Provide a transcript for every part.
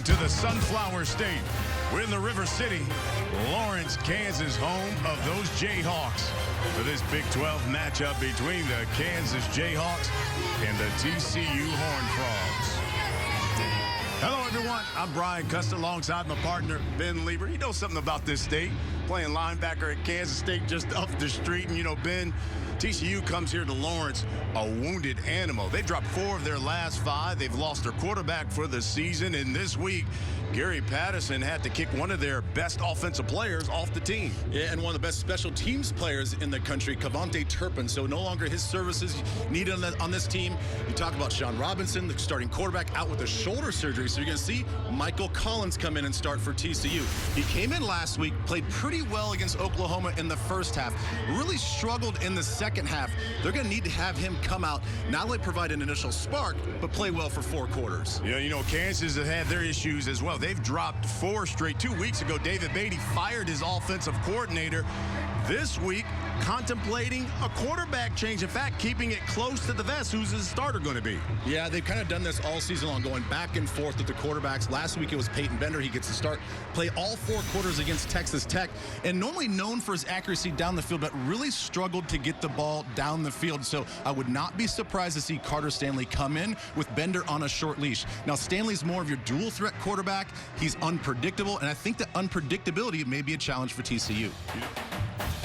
Welcome to the Sunflower State. We're in the River City, Lawrence, Kansas, home of those Jayhawks, for this Big 12 matchup between the Kansas Jayhawks and the TCU Horned Frogs. Hello, everyone. I'm Brian Custer alongside my partner, Ben Lieber. He knows something about this state, playing linebacker at Kansas State just up the street. And, you know, Ben, TCU comes here to Lawrence, a wounded animal. They dropped 4 of their last 5. They've lost their quarterback for the season. And this week, Gary Patterson had to kick one of their best offensive players off the team. Yeah, and one of the best special teams players in the country, Cavante Turpin. So no longer his services needed on this team. You talk about Sean Robinson, the starting quarterback, out with a shoulder surgery. So you're going to see Michael Collins come in and start for TCU. He came in last week, played pretty well against Oklahoma in the first half, really struggled in the second half. They're going to need to have him come out, not only provide an initial spark, but play well for 4 quarters. Yeah, you know, Kansas has had their issues as well. They've dropped 4 straight. 2 weeks ago, David Beaty fired his offensive coordinator. This week, contemplating a quarterback change. In fact, keeping it close to the vest. Who's his starter going to be? Yeah, they've kind of done this all season long, going back and forth with the quarterbacks. Last week, it was Peyton Bender. He gets to start, play all 4 quarters against Texas Tech, and normally known for his accuracy down the field, but really struggled to get the ball down the field. So I would not be surprised to see Carter Stanley come in with Bender on a short leash. Now, Stanley's more of your dual threat quarterback. He's unpredictable, and I think that unpredictability may be a challenge for TCU.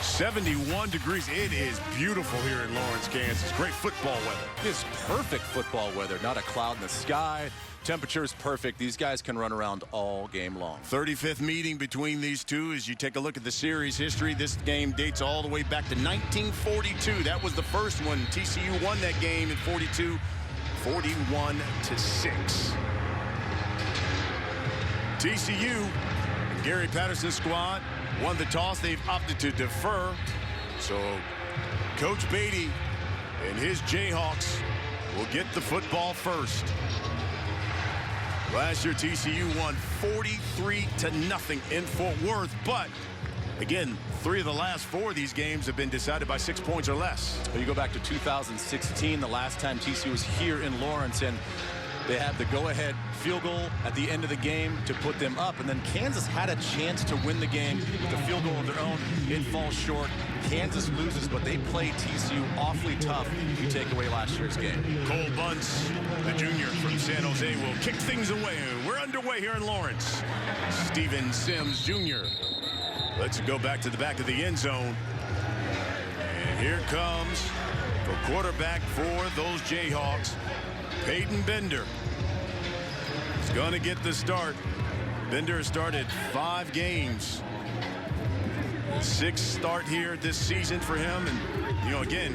71 degrees. It is beautiful here in Lawrence, Kansas. Great football weather. It's perfect football weather. Not a cloud in the sky. Temperature is perfect. These guys can run around all game long. 35th meeting between these two. As you take a look at the series history, this game dates all the way back to 1942. That was the first one. TCU won that game in 42, 41-6. TCU, Gary Patterson's squad, won the toss. They've opted to defer. So Coach Beaty and his Jayhawks will get the football first. Last year, TCU won 43-0 in Fort Worth. But, again, 3 of the last 4 of these games have been decided by 6 points or less. Well, you go back to 2016, the last time TCU was here in Lawrence, and they had the go-ahead field goal at the end of the game to put them up. And then Kansas had a chance to win the game with a field goal of their own. It falls short. Kansas loses, but they play TCU awfully tough if you take away last year's game. Cole Bunce, the junior from San Jose, will kick things away. We're underway here in Lawrence. Steven Sims Jr. Let's go back to the back of the end zone. And here comes the quarterback for those Jayhawks, Peyton Bender. He's going to get the start. Bender started 5 games. 6th start here this season for him. And, you know, again,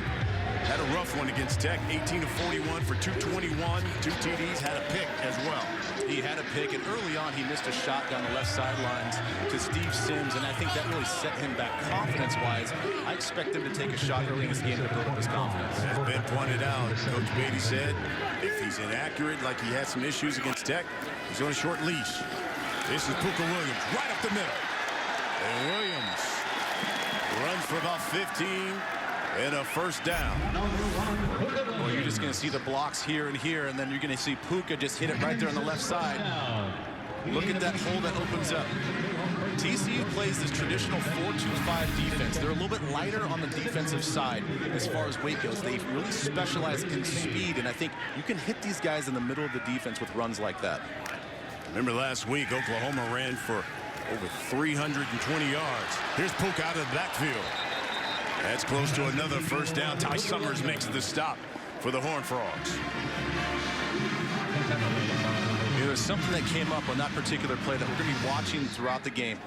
had a rough one against Tech. 18 of 41 for 221. 2 TDs, had a pick as well. He had a pick, and early on he missed a shot down the left sidelines to Steve Sims, and I think that really set him back confidence-wise. I expect him to take a shot early in this game to build up his confidence. As Ben pointed out, Coach Beaty said if he's inaccurate, like he had some issues against Tech, he's on a short leash. This is Puka Williams right up the middle. And Williams runs for about 15 and a first down. Well, you're just going to see the blocks here, and then you're going to see Puka just hit it right there on the left side. Look at that hole that opens up. TCU plays this traditional 4-2-5 defense. They're a little bit lighter on the defensive side as far as weight goes. They really specialize in speed, and I think you can hit these guys in the middle of the defense with runs like that. Remember last week, Oklahoma ran for over 320 yards. Here's Puka out of the backfield. That's close to another first down. Ty Summers makes the stop for the Horned Frogs. There was something that came up on that particular play that we're going to be watching throughout the game.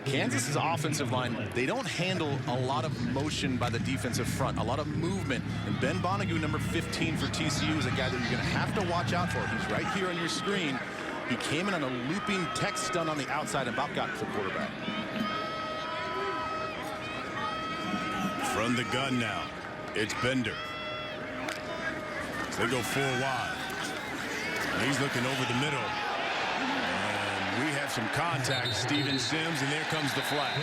Kansas's offensive line, they don't handle a lot of motion by the defensive front, a lot of movement. And Ben Bonnegue, number 15 for TCU, is a guy that you're going to have to watch out for. He's right here on your screen. He came in on a looping tech stun on the outside and about got to the quarterback. From the gun now, it's Bender. So they go 4 wide. He's looking over the middle. And we have some contact. Steven Sims, and there comes the flag.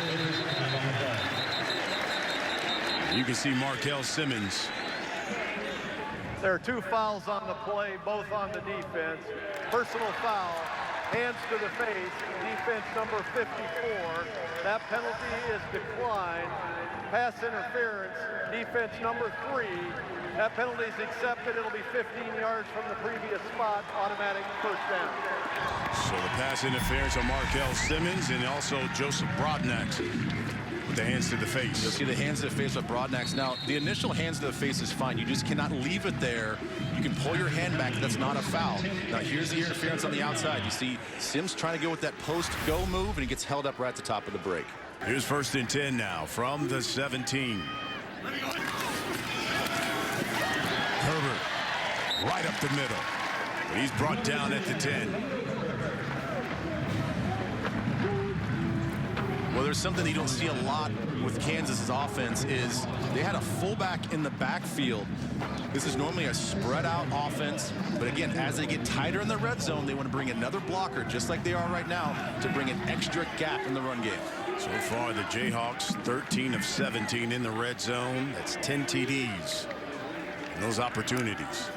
You can see Markel Simmons. There are 2 fouls on the play, both on the defense. Personal foul hands to the face, defense number 54. That penalty is declined. Pass interference, defense number 3. That penalty is accepted. It'll be 15 yards from the previous spot, automatic first down. So the pass interference on Markel Simmons and also Joseph Broadnax with the hands to the face. You'll see the hands to the face of Broadnax. Now, the initial hands to the face is fine. You just cannot leave it there. You can pull your hand back. That's not a foul. Now, here's the interference on the outside. You see Sims trying to go with that post-go move, and he gets held up right at the top of the break. Here's 1st and 10 now from the 17. Herbert right up the middle. He's brought down at the 10. Well, there's something you don't see a lot with Kansas's offense is they had a fullback in the backfield. This is normally a spread out offense, but again, as they get tighter in the red zone, they want to bring another blocker, just like they are right now, to bring an extra gap in the run game. So far, the Jayhawks 13 of 17 in the red zone. That's 10 TDs. And those opportunities.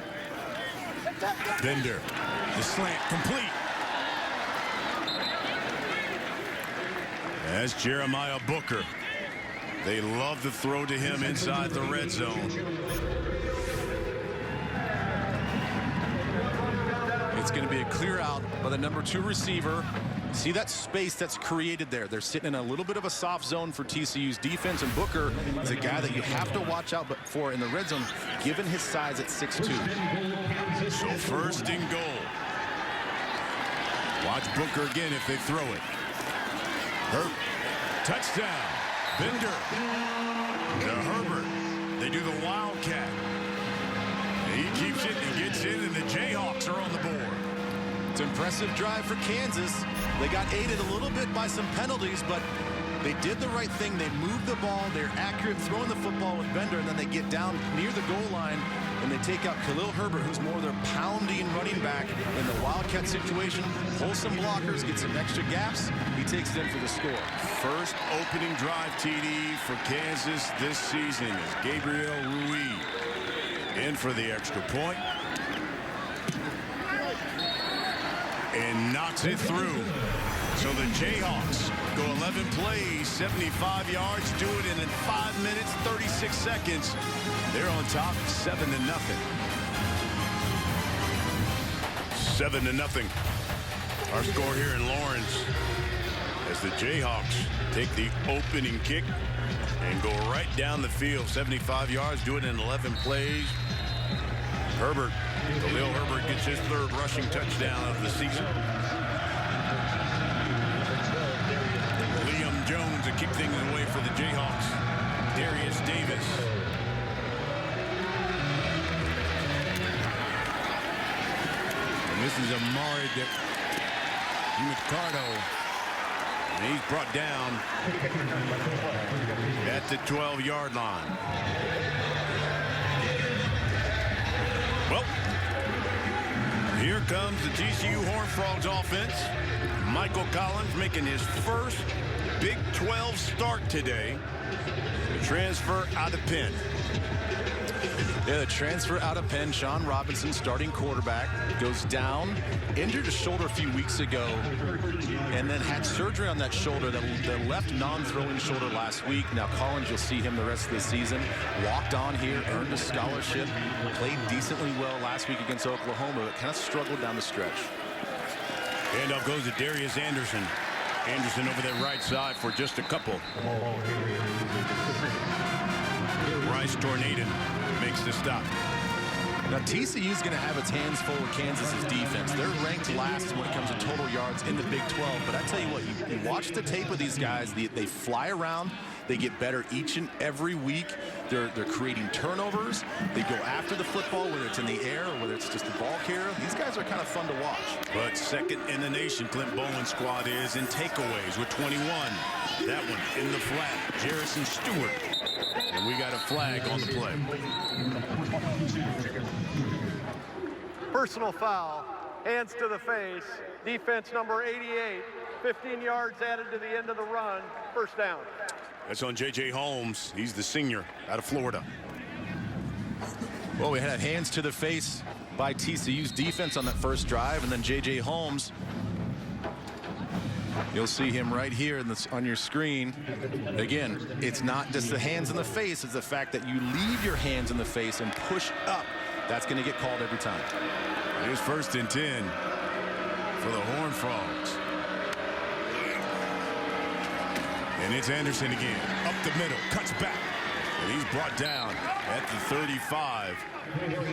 Bender, the slant complete. That's Jeremiah Booker. They love to throw to him inside the red zone. It's going to be a clear out by the number 2 receiver. See that space that's created there. They're sitting in a little bit of a soft zone for TCU's defense, and Booker is a guy that you have to watch out for in the red zone, given his size at 6'2". So 1st and goal. Watch Booker again if they throw it. Hurt. Touchdown. Bender. To Herbert. They do the Wildcat. He keeps it and gets in, and the Jayhawks are on the board. It's an impressive drive for Kansas. They got aided a little bit by some penalties, but they did the right thing. They moved the ball. They're accurate throwing the football with Bender, and then they get down near the goal line, and they take out Khalil Herbert, who's more their pounding running back in the Wildcat situation. Pull some blockers, get some extra gaps. He takes it in for the score. First opening drive TD for Kansas this season is Gabriel Ruiz. In for the extra point. And knocks it through. So the Jayhawks go 11 plays, 75 yards, do it in 5 minutes, 36 seconds. They're on top 7-0. 7-0. Our score here in Lawrence as the Jayhawks take the opening kick and go right down the field. 75 yards, do it in 11 plays. Herbert, Khalil Herbert gets his 3rd rushing touchdown of the season. Liam Jones to kick things away for the Jayhawks. Darius Davis. And this is Amari DiMiccardo. And he's brought down at the 12-yard line. Well, here comes the TCU Horned Frogs offense. Michael Collins making his first Big 12 start today. The transfer out of Penn. Yeah, the transfer out of Penn, Sean Robinson, starting quarterback, goes down, injured his shoulder a few weeks ago, and then had surgery on that shoulder, the left non-throwing shoulder last week. Now Collins, you'll see him the rest of the season. Walked on here, earned a scholarship, played decently well last week against Oklahoma, but kind of struggled down the stretch. Handoff goes to Darius Anderson. Anderson over that right side for just a couple. Bryce Tornado makes the stop. Now TCU is going to have its hands full of Kansas's defense. They're ranked last when it comes to total yards in the Big 12. But I tell you what, you watch the tape of these guys. They fly around. They get better each and every week. They're creating turnovers. They go after the football, whether it's in the air or whether it's just the ball carrier. These guys are kind of fun to watch. But second in the nation, Clint Bowen's squad is in takeaways with 21. That one in the flat, Jerrison Stewart. And we got a flag on the play. Personal foul, hands to the face, defense number 88, 15 yards added to the end of the run, first down. That's on J.J. Holmes. He's the senior out of Florida. Well, we had hands to the face by TCU's defense on that first drive, and then J.J. Holmes You'll see him right here on your screen. Again, it's not just the hands in the face, it's the fact that you leave your hands in the face and push up. That's going to get called every time. Here's 1st and 10 for the Horned Frogs. And it's Anderson again. Up the middle, cuts back. And he's brought down at the 35.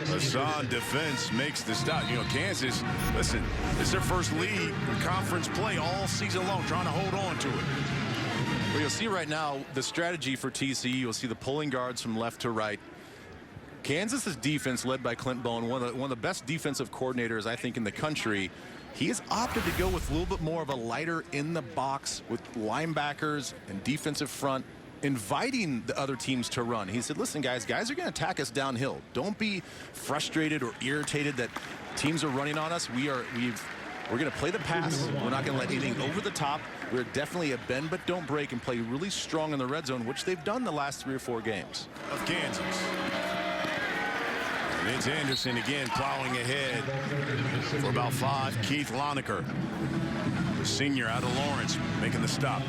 Hassan defense makes the stop. You know, Kansas, listen, this is their first lead in conference play all season long, trying to hold on to it. Well, you'll see right now the strategy for TCU. You'll see the pulling guards from left to right. Kansas's defense, led by Clint Bowen, one of the best defensive coordinators, I think, in the country. He has opted to go with a little bit more of a lighter in the box with linebackers and defensive front, inviting the other teams to run. He said, listen, guys are going to attack us downhill. Don't be frustrated or irritated that teams are running on us. We're going to play the pass. We're not going to let anything over the top. We're definitely a bend but don't break and play really strong in the red zone, which they've done the last 3 or 4 games. Of Kansas. And it's Anderson again plowing ahead for about 5. Keith Lonecker, the senior out of Lawrence, making the stop.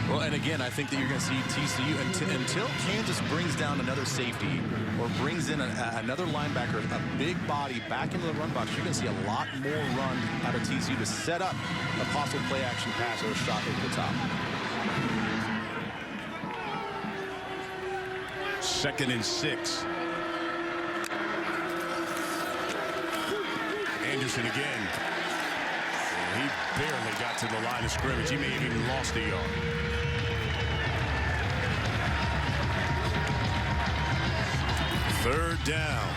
Well, and again, I think that you're going to see TCU until Kansas brings down another safety or brings in another linebacker, a big body back into the run box. You're going to see a lot more run out of TCU to set up a possible play action pass or a shot over the top. 2nd and 6. Anderson again. And he barely got to the line of scrimmage. He may have even lost a yard. Third down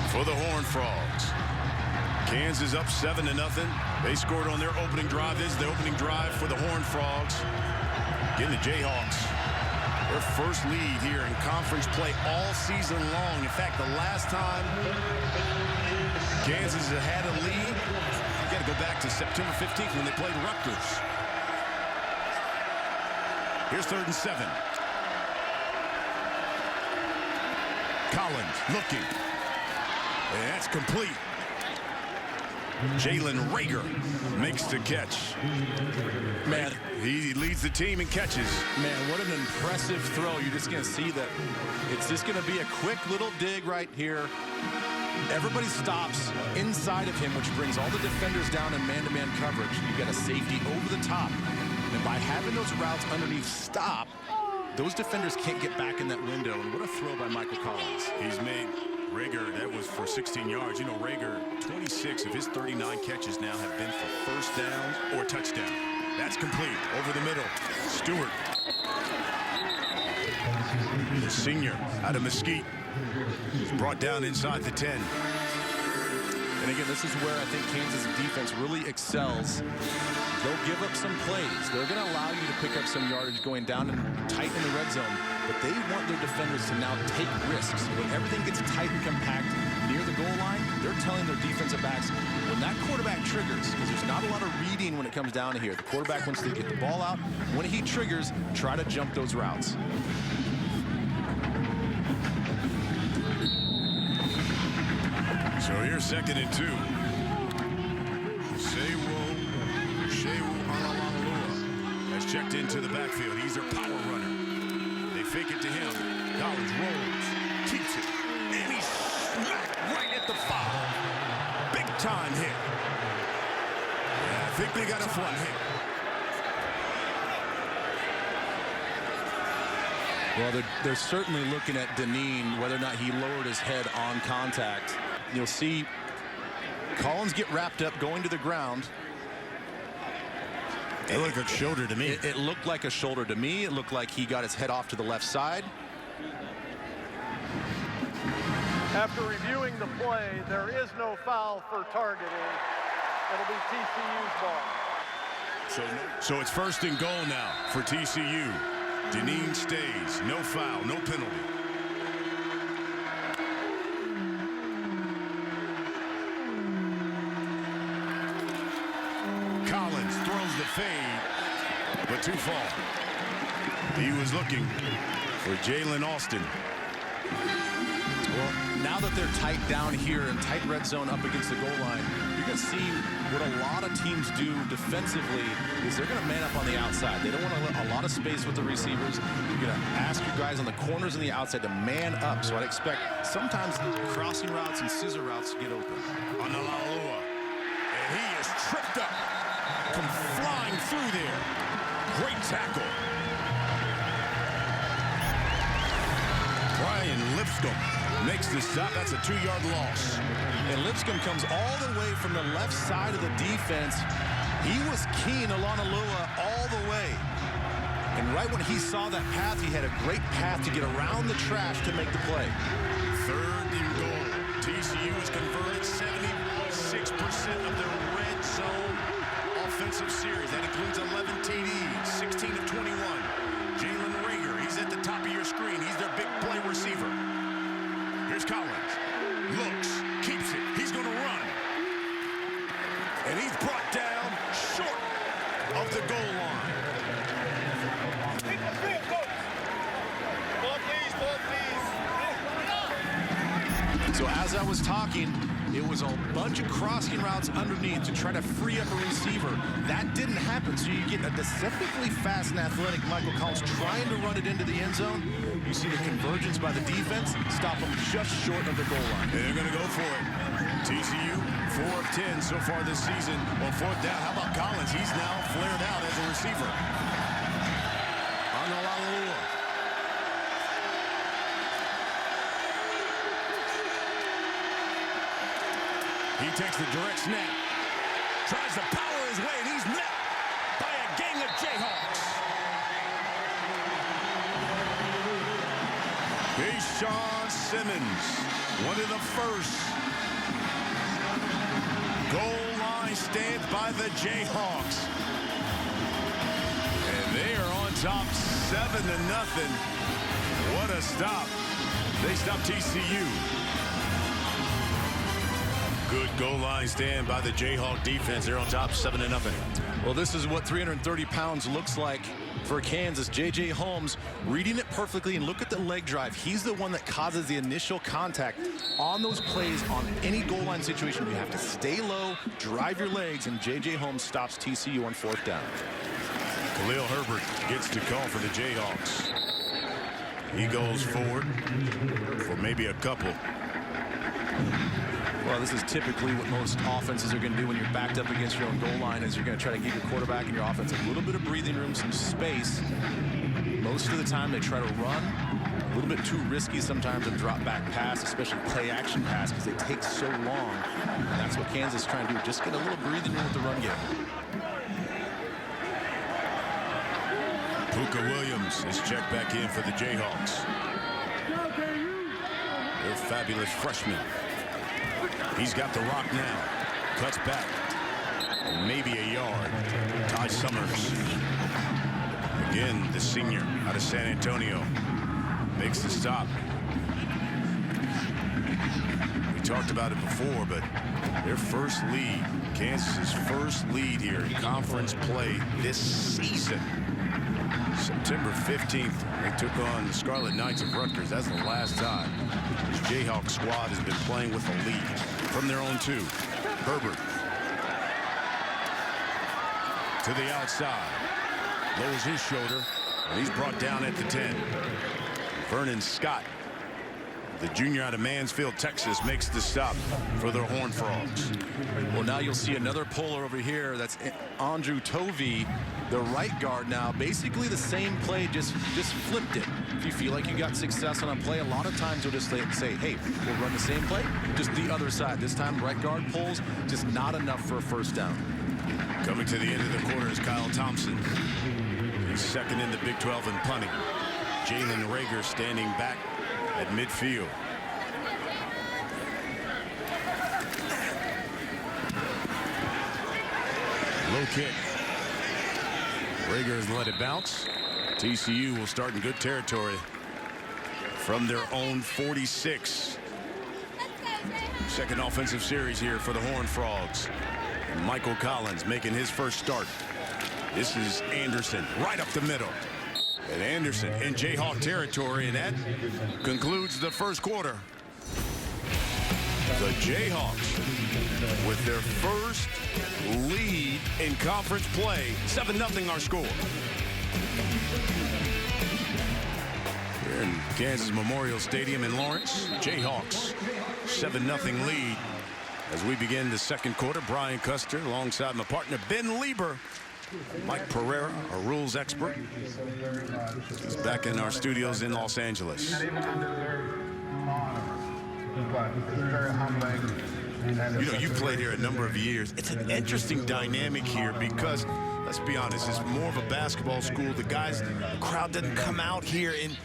for the Horned Frogs. Kansas up 7-0. They scored on their opening drive. This is the opening drive for the Horned Frogs. Again, the Jayhawks, their first lead here in conference play all season long. In fact, the last time Kansas has had a lead, you got to go back to September 15th when they played Rutgers. Here's 3rd and 7. Collins looking. And that's complete. Jalen Rager makes the catch. Man, he leads the team in catches. Man, what an impressive throw. You're just going to see that it's just going to be a quick little dig right here. Everybody stops inside of him, which brings all the defenders down in man-to-man coverage. You've got a safety over the top. And by having those routes underneath stop, those defenders can't get back in that window. And what a throw by Michael Collins. He's made Rager, that was for 16 yards. You know, Rager, 26 of his 39 catches now have been for first down or touchdown. That's complete. Over the middle. Stewart. The senior out of Mesquite. He's brought down inside the 10. And again, this is where I think Kansas defense really excels. They'll give up some plays. They're going to allow you to pick up some yardage going down and tight in the red zone. But they want their defenders to now take risks. When everything gets tight and compact near the goal line, they're telling their defensive backs, when that quarterback triggers, because there's not a lot of reading when it comes down to here. The quarterback wants to get the ball out. When he triggers, try to jump those routes. So here's 2nd and 2. Shewu Alalalua has checked into the backfield. He's their power runner. They fake it to him. Collins rolls, keeps it, and he's smacked right at the 5. Big time hit. I think they got a front hit. Well, they're certainly looking at Deneen, whether or not he lowered his head on contact. You'll see Collins get wrapped up going to the ground. It looked like a shoulder to me. It looked like a shoulder to me. It looked like he got his head off to the left side. After reviewing the play, there is no foul for targeting. It'll be TCU's ball. So it's 1st and goal now for TCU. Deneen stays. No foul, no penalty. Collins throws the fade, but too far. He was looking for Jalen Austin. Well, now that they're tight down here and tight red zone up against the goal line, you're going to see what a lot of teams do defensively is they're going to man up on the outside. They don't want to let a lot of space with the receivers. You're going to ask your guys on the corners and the outside to man up. So I'd expect sometimes crossing routes and scissor routes to get open. On the Lalua. And he is tripped up. Come flying through there. Great tackle. Brian Lipscomb makes the stop. That's a 2-yard loss. And Lipscomb comes all the way from the left side of the defense. He was keen along Alua all the way. And right when he saw that path, he had a great path to get around the trash to make the play. 3rd and goal. TCU has converted 76% of their red zone offensive series. That includes 11 TDs, 16 of 21. Jalen Rager, he's at the top of your screen. He's their big play receiver. Here's Collins. Looks, keeps it. He's going to run. And he's brought down short of the goal line. So as I was talking, it was a bunch of crossing routes underneath to try to free up a receiver. That didn't happen, so you get a deceptively fast and athletic Michael Collins trying to run it into the end zone. You see the convergence by the defense, stop him just short of the goal line. And they're going to go for it. TCU, 4 of 10 so far this season on 4th down. How about Collins? He's now flared out as a receiver. On the Lalua. He takes the direct snap. Tries to power his way, and he's met by a gang of Jayhawks. Here's Sean Simmons, one of the first. Goal line stands by the Jayhawks. And they are on top 7-0. What a stop. They stop TCU. Good goal line stand by the Jayhawk defense. They're on top 7-0. Well, this is what 330 pounds looks like for Kansas. J.J. Holmes reading it perfectly, and look at the leg drive. He's the one that causes the initial contact on those plays on any goal line situation. You have to stay low, drive your legs, and J.J. Holmes stops TCU on 4th down. Khalil Herbert gets the call for the Jayhawks. He goes forward for maybe a couple. Well, this is typically what most offenses are going to do when you're backed up against your own goal line, is you're going to try to give your quarterback and your offense a little bit of breathing room, some space. Most of the time they try to run. A little bit too risky sometimes to drop back pass, especially play action pass, because they take so long. And that's what Kansas is trying to do, just get a little breathing room with the run game. Puka Williams is checked back in for the Jayhawks. They're fabulous freshmen. He's got the rock now. Cuts back. Maybe a yard. Ty Summers. Again, the senior out of San Antonio. Makes the stop. We talked about it before, but their first lead, Kansas's first lead here in conference play this season. September 15th, they took on the Scarlet Knights of Rutgers. That's the last time this Jayhawk squad has been playing with a lead from their own 2. Herbert to the outside. Lowers his shoulder, and he's brought down at the 10. Vernon Scott, the junior out of Mansfield, Texas, makes the stop for the Horned Frogs. Well, now you'll see another puller over here. That's Andrew Tovey, the right guard now. Basically the same play, just flipped it. If you feel like you got success on a play, a lot of times you'll just say, hey, we'll run the same play, just the other side. This time right guard pulls, just not enough for a 1st down. Coming to the end of the quarter is Kyle Thompson. He's second in the Big 12 in punting. Jalen Rager standing back at midfield. Low kick. Rager has let it bounce. TCU will start in good territory from their own 46. Second offensive series here for the Horned Frogs. Michael Collins making his first start. This is Anderson right up the middle. And Anderson in Jayhawk territory, and that concludes the first quarter. The Jayhawks with their first lead in conference play. 7-0 our score. Here in Kansas Memorial Stadium in Lawrence, Jayhawks 7-0 lead. As we begin the second quarter, Brian Custer alongside my partner Ben Lieber. Mike Pereira, our rules expert. He's back in our studios in Los Angeles. You know, you played here a number of years. It's an interesting dynamic here because, let's be honest, it's more of a basketball school. The crowd doesn't come out here. And,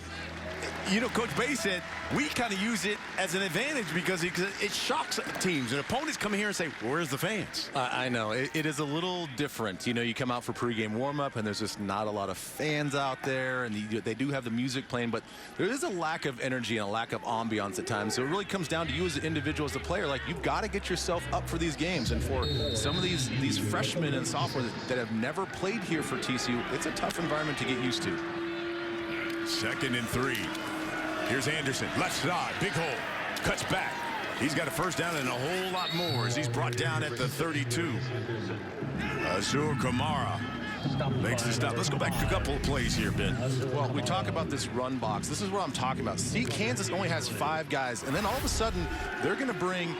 you know, Coach Beaty said we kind of use it as an advantage because it shocks teams. And opponents come here and say, where's the fans? I know. It is a little different. You know, you come out for pregame warm-up, and there's just not a lot of fans out there. And they do have the music playing, but there is a lack of energy and a lack of ambiance at times. So it really comes down to you as an individual, as a player. Like, you've got to get yourself up for these games. And for some of these freshmen and sophomores that have never played here for TCU, it's a tough environment to get used to. 2nd and 3. Here's Anderson, left side, big hole, cuts back. He's got a first down and a whole lot more as he's brought down at the 32. Azur Kamara makes the stop. Let's go back a couple of plays here, Ben. Well, we talk about this run box. This is what I'm talking about. See, Kansas only has 5 guys, and then all of a sudden, they're going to bring...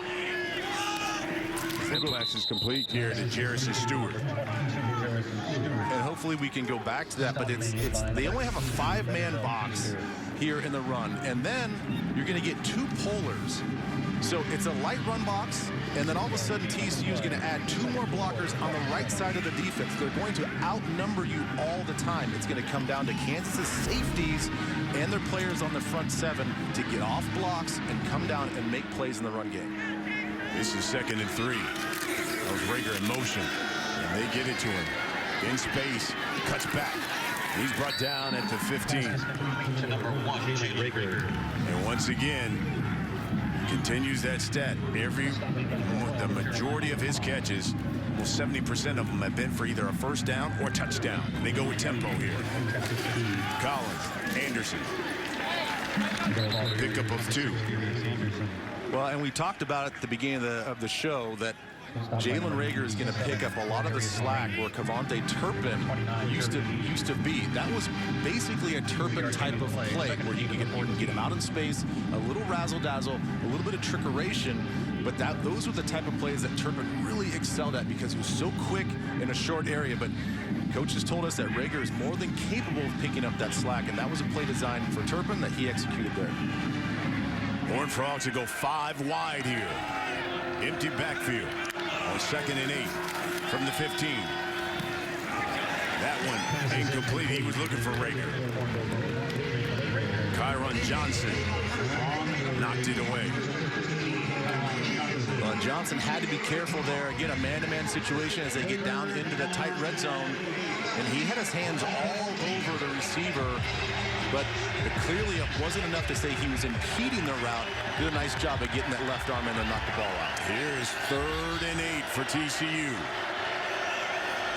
That pass is complete here to Jerison Stewart. And hopefully we can go back to that, but they only have a 5-man box here in the run, and then you're going to get 2 pullers. So it's a light run box, and then all of a sudden TCU is going to add 2 more blockers on the right side of the defense. They're going to outnumber you all the time. It's going to come down to Kansas's safeties and their players on the front 7 to get off blocks and come down and make plays in the run game. This is 2nd and 3. That was Rager in motion, and they get it to him. In space, cuts back. He's brought down at the 15. And once again, continues that stat. The majority of his catches, almost 70% of them have been for either a first down or touchdown. And they go with tempo here. Collins, Anderson. Pickup of 2. Well, and we talked about at the beginning of the show that Jalen Rager is going to pick up a lot of the slack where Cavante Turpin used to be. That was basically a Turpin type of play where you can get him out in space, a little razzle-dazzle, a little bit of trickeration, but those were the type of plays that Turpin really excelled at because he was so quick in a short area. But coaches told us that Rager is more than capable of picking up that slack, and that was a play designed for Turpin that he executed there. Horned Frogs to go 5 wide here. Empty backfield on 2nd and 8 from the 15. That one incomplete. He was looking for Rager. Kyron Johnson knocked it away. Well, Johnson had to be careful there. Again, a man-to-man situation as they get down into the tight red zone. And he had his hands all over the receiver. But clearly it wasn't enough to say he was impeding the route. Did a nice job of getting that left arm in and knock the ball out. Here's 3rd and 8 for TCU.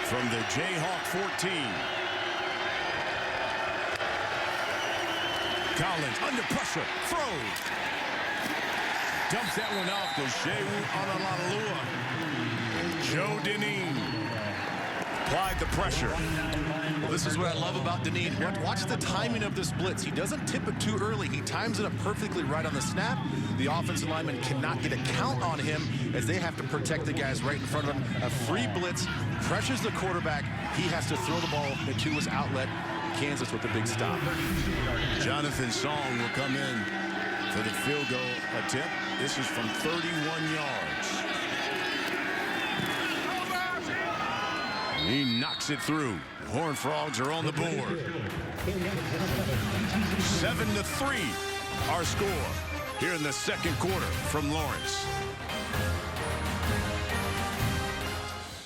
From the Jayhawk 14. Collins under pressure, throws. Dumps that one off to Shehu Onalalua. Joe Deneen applied the pressure. Well, this is what I love about Deneen. Watch the timing of this blitz. He doesn't tip it too early. He times it up perfectly right on the snap. The offensive lineman cannot get a count on him as they have to protect the guys right in front of him. A free blitz pressures the quarterback. He has to throw the ball to his outlet. Kansas with the big stop. Jonathan Song will come in for the field goal attempt. This is from 31 yards. He knocks it through. Horned Frogs are on the board. 7-3 our score here in the second quarter from Lawrence.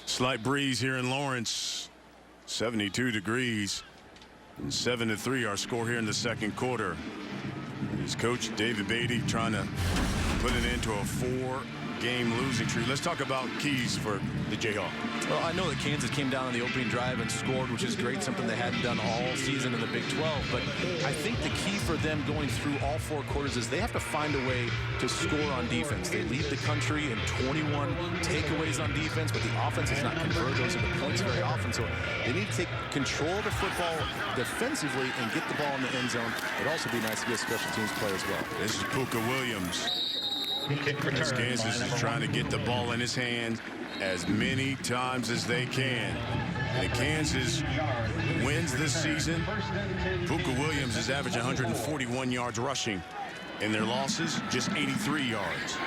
Slight breeze here in Lawrence. 72 degrees. And 7-3 our score here in the second quarter. His coach David Beaty trying to put it into a game losing streak. Let's talk about keys for the Jayhawks. Well, I know that Kansas came down on the opening drive and scored, which is great, something they hadn't done all season in the Big 12. But I think the key for them going through all 4 quarters is they have to find a way to score on defense. They lead the country in 21 takeaways on defense, but the offense has not converted those into points very often. So they need to take control of the football defensively and get the ball in the end zone. It'd also be nice to be a special teams player as well. This is Puka Williams. As Kansas is trying to get the ball in his hand as many times as they can. And Kansas wins this season. Puka Williams is averaging 141 yards rushing. In their losses, just 83 yards.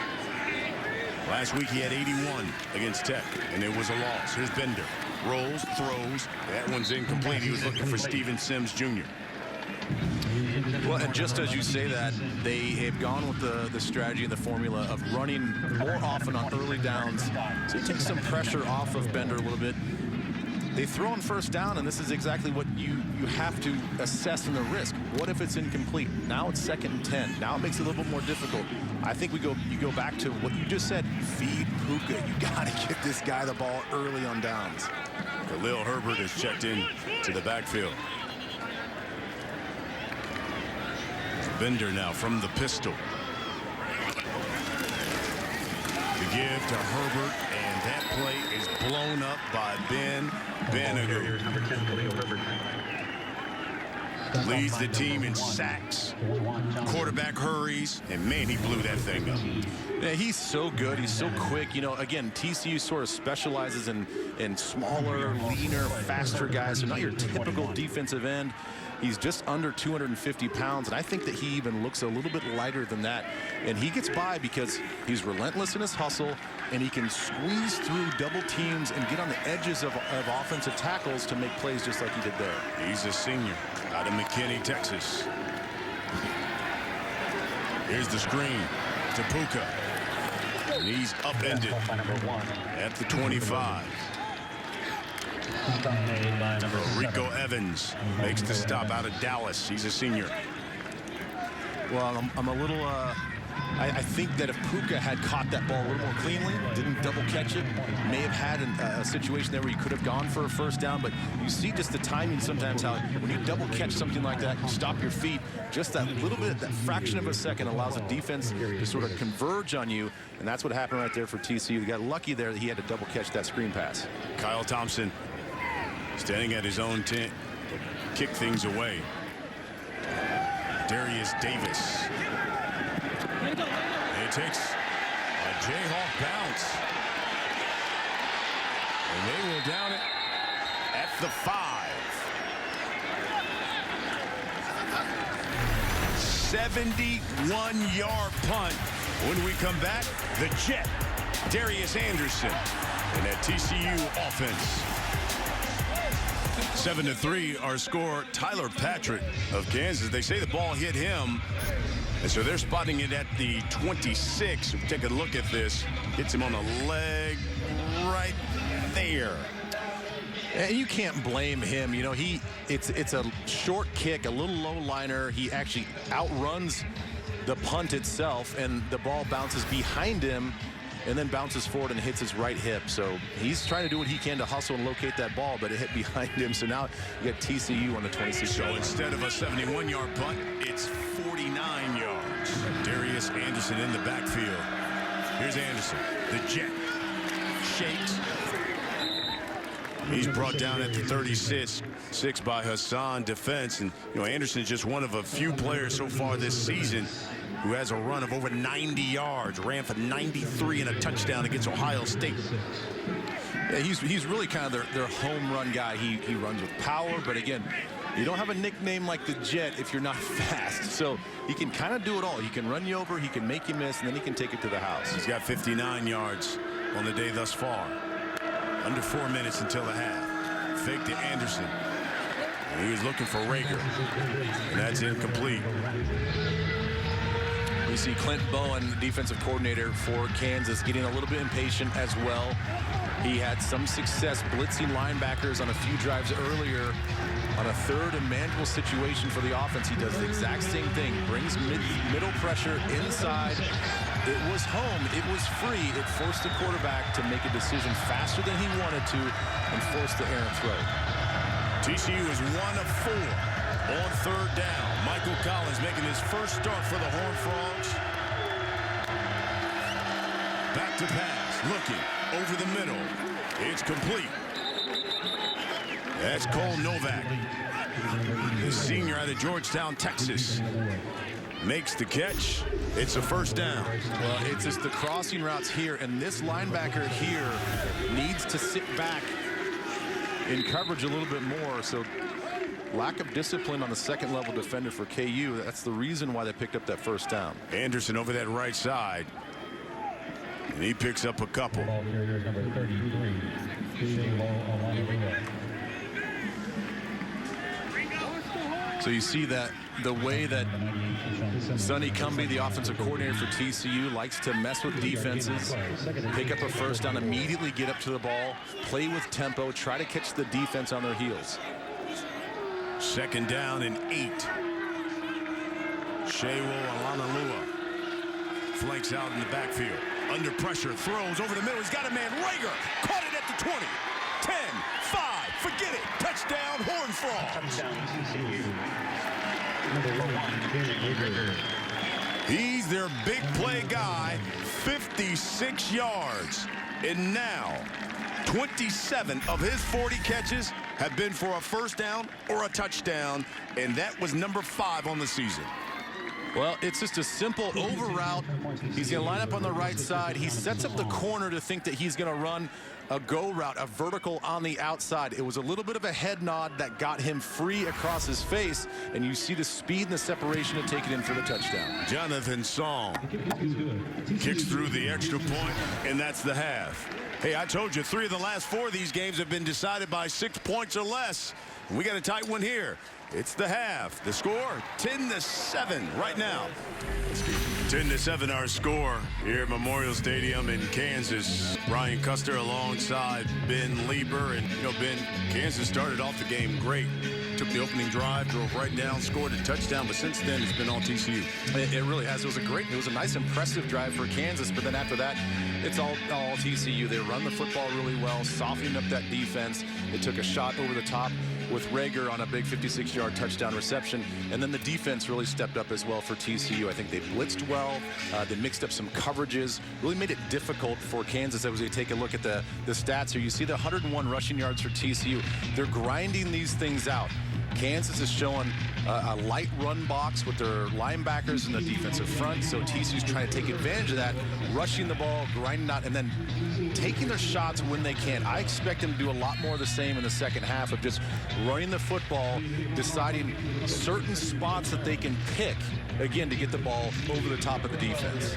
Last week he had 81 against Tech, and it was a loss. Here's Bender. Rolls, throws. That one's incomplete. He was looking for Steven Sims Jr. Well, and just as you say that, they have gone with the strategy and the formula of running more often on early downs. So it takes some pressure off of Bender a little bit. They throw on first down, and this is exactly what you have to assess in the risk. What if it's incomplete? Now it's 2nd and 10. Now it makes it a little bit more difficult. I think you go back to what you just said. Feed Puka. You got to get this guy the ball early on downs. Khalil Herbert is checked in to the backfield. Bender now from the pistol. The give to Herbert, and that play is blown up by Ben Benadoo. Leads the team in sacks. Quarterback hurries, and man, he blew that thing up. Yeah, he's so good. He's so quick. You know, again, TCU sort of specializes in smaller, leaner, faster guys. So not your typical defensive end. He's just under 250 pounds, and I think that he even looks a little bit lighter than that. And he gets by because he's relentless in his hustle, and he can squeeze through double teams and get on the edges of offensive tackles to make plays just like he did there. He's a senior out of McKinney, Texas. Here's the screen to Puka. And he's upended at the 25. Rico Evans makes the stop out of Dallas. He's a senior. Well, I'm a little... I think that if Puka had caught that ball a little more cleanly, didn't double catch it, may have had a situation there where he could have gone for a first down. But you see just the timing sometimes how when you double catch something like that, you stop your feet. Just that little bit, that fraction of a second allows the defense to sort of converge on you. And that's what happened right there for TCU. They got lucky there that he had to double catch that screen pass. Kyle Thompson standing at his own tent, kick things away. Darius Davis. It takes a Jayhawk bounce. And they will down it at the 5. 71-yard punt. When we come back, the Jet, Darius Anderson, and that TCU offense. 7-3 our score. Tyler Patrick of Kansas. They say the ball hit him. And so they're spotting it at the 26. Take a look at this. Gets him on the leg right there. And you can't blame him. You know, it's a short kick, a little low liner. He actually outruns the punt itself, and the ball bounces behind him and then bounces forward and hits his right hip. So he's trying to do what he can to hustle and locate that ball, but it hit behind him. So now you got TCU on the 26. So instead of a 71-yard punt, it's 49 yards. Darius Anderson in the backfield. Here's Anderson, the Jet. Shakes. He's brought down at the 36 by Hassan defense. And, you know, Anderson's just one of a few players so far this season who has a run of over 90 yards, ran for 93 and a touchdown against Ohio State. Yeah, he's really kind of their home run guy. He runs with power, but again, you don't have a nickname like the Jet if you're not fast. So he can kind of do it all. He can run you over, he can make you miss, and then he can take it to the house. He's got 59 yards on the day thus far. Under 4 minutes until the half. Fake to Anderson. And he was looking for Rager. And that's incomplete. We see Clint Bowen, the defensive coordinator for Kansas, getting a little bit impatient as well. He had some success blitzing linebackers on a few drives earlier. On a third and manageable situation for the offense, he does the exact same thing. Brings middle pressure inside. It was home. It was free. It forced the quarterback to make a decision faster than he wanted to and forced the errant throw. TCU is 1 of 4 on third down. Michael Collins making his first start for the Horned Frogs. Back to pass. Looking over the middle. It's complete. That's Cole Novak, the senior out of Georgetown, Texas. Makes the catch. It's a first down. Well, it's just the crossing routes here, and this linebacker here needs to sit back in coverage a little bit more. So lack of discipline on the second level defender for KU. That's the reason why they picked up that first down. Anderson over that right side. And he picks up a couple. So you see that the way that Sonny Cumbie, the offensive coordinator for TCU, likes to mess with defenses, pick up a first down, immediately get up to the ball, play with tempo, try to catch the defense on their heels. Second down and 8. Shewo Alanalua flanks out in the backfield. Under pressure, throws over the middle. He's got a man. Rager caught it at the 20. 10, 5, forget it. Touchdown, Horned Frogs. He's their big play guy, 56 yards. And now, 27 of his 40 catches have been for a first down or a touchdown, and that was number 5 on the season. Well, it's just a simple over route. He's going to line up on the right side. He sets up the corner to think that he's going to run a go route, a vertical on the outside. It was a little bit of a head nod that got him free across his face, and you see the speed and the separation to take it in for the touchdown. Jonathan Song kicks through the extra point, and that's the half. Hey, I told you 3 of the last 4 of these games have been decided by 6 points or less. We got a tight one here. It's the half. The score, 10-7 right now. 10-7 our score here at Memorial Stadium in Kansas. Brian Custer alongside Ben Lieber. And, you know, Ben, Kansas started off the game great. Took the opening drive, drove right down, scored a touchdown. But since then, it's been all TCU. It really has. It was a nice, impressive drive for Kansas. But then after that, it's all TCU. They run the football really well, softening up that defense. They took a shot over the top with Rager on a big 56-yard touchdown reception. And then the defense really stepped up as well for TCU. I think they blitzed well. They mixed up some coverages, really made it difficult for Kansas. As we take a look at the stats here, you see the 101 rushing yards for TCU. They're grinding these things out. Kansas is showing a light run box with their linebackers in the defensive front, so TCU's trying to take advantage of that, rushing the ball, grinding out, and then taking their shots when they can. I expect them to do a lot more of the same in the second half of just running the football, deciding certain spots that they can pick, again, to get the ball over the top of the defense.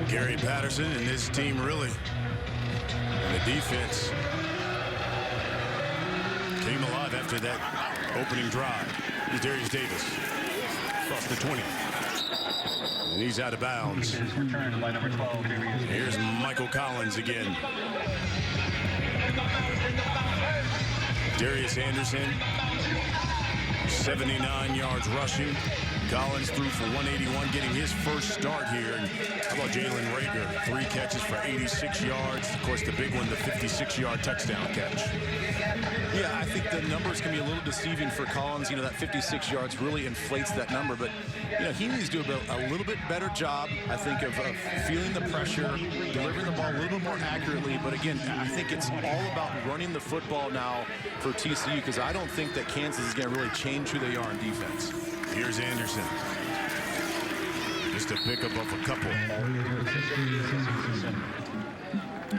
Gary Patterson and his team really, and the defense came alive after that opening drive. Here's Darius Davis across the 20. And he's out of bounds. Here's Michael Collins again. Darius Anderson, 79 yards rushing. Collins threw for 181, getting his first start here. And how about Jalen Rager? 3 catches for 86 yards. Of course, the big one, the 56-yard touchdown catch. Yeah, I think the numbers can be a little deceiving for Collins. You know, that 56 yards really inflates that number. But, you know, he needs to do a little bit better job, I think, of feeling the pressure, delivering the ball a little bit more accurately. But, again, I think it's all about running the football now for TCU, because I don't think that Kansas is going to really change who they are in defense. Here's Anderson. Just a pickup of a couple.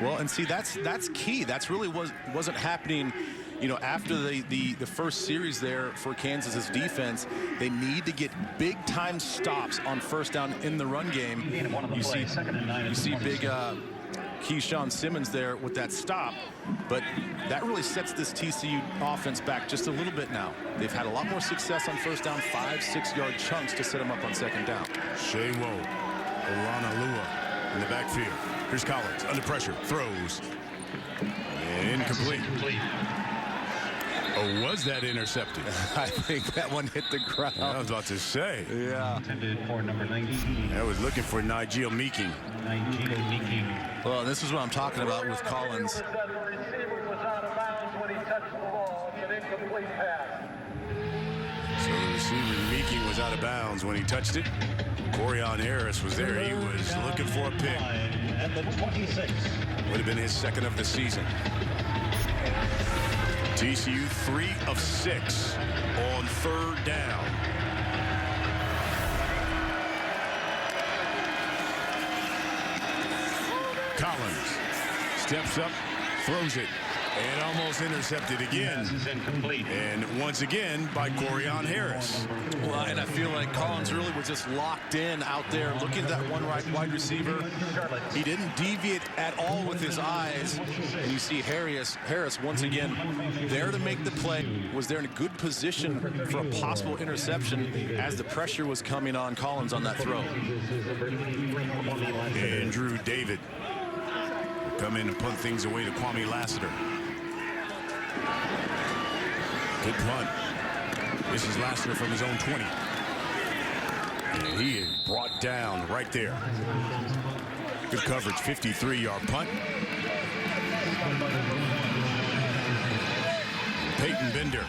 Well, and see, that's key. That's really wasn't happening, you know, after the first series there for Kansas's defense. They need to get big-time stops on first down in the run game. You see big Keyshawn Simmons there with that stop, but that really sets this TCU offense back just a little bit now. They've had a lot more success on first down, 5-6-yard chunks to set them up on second down. Shewo Alanalua in the backfield. Here's Collins under pressure, throws. Incomplete. Oh, was that intercepted? I think that one hit the ground. I was about to say. Yeah. For number 19. I was looking for Nigel Meeking. Well, this is what I'm talking about with Collins. The receiver was out of bounds when he touched the ball. It's an incomplete pass. So the receiver Meeking was out of bounds when he touched it. Corian Harris was there. He was looking for a pick. At the 26. Would have been his second of the season. TCU 3 of 6 on third down. Collins steps up, throws it, and almost intercepted again. And once again by Corian Harris. Well, and I feel like Collins really was just locked in out there looking at that one right wide receiver. He didn't deviate at all with his eyes. And you see Harris once again there to make the play. Was there in a good position for a possible interception as the pressure was coming on Collins on that throw. Andrew David will come in and punt things away to Kwame Lassiter. Good punt. This is Lassiter from his own 20. And he is brought down right there. Good coverage, 53-yard punt. Peyton Bender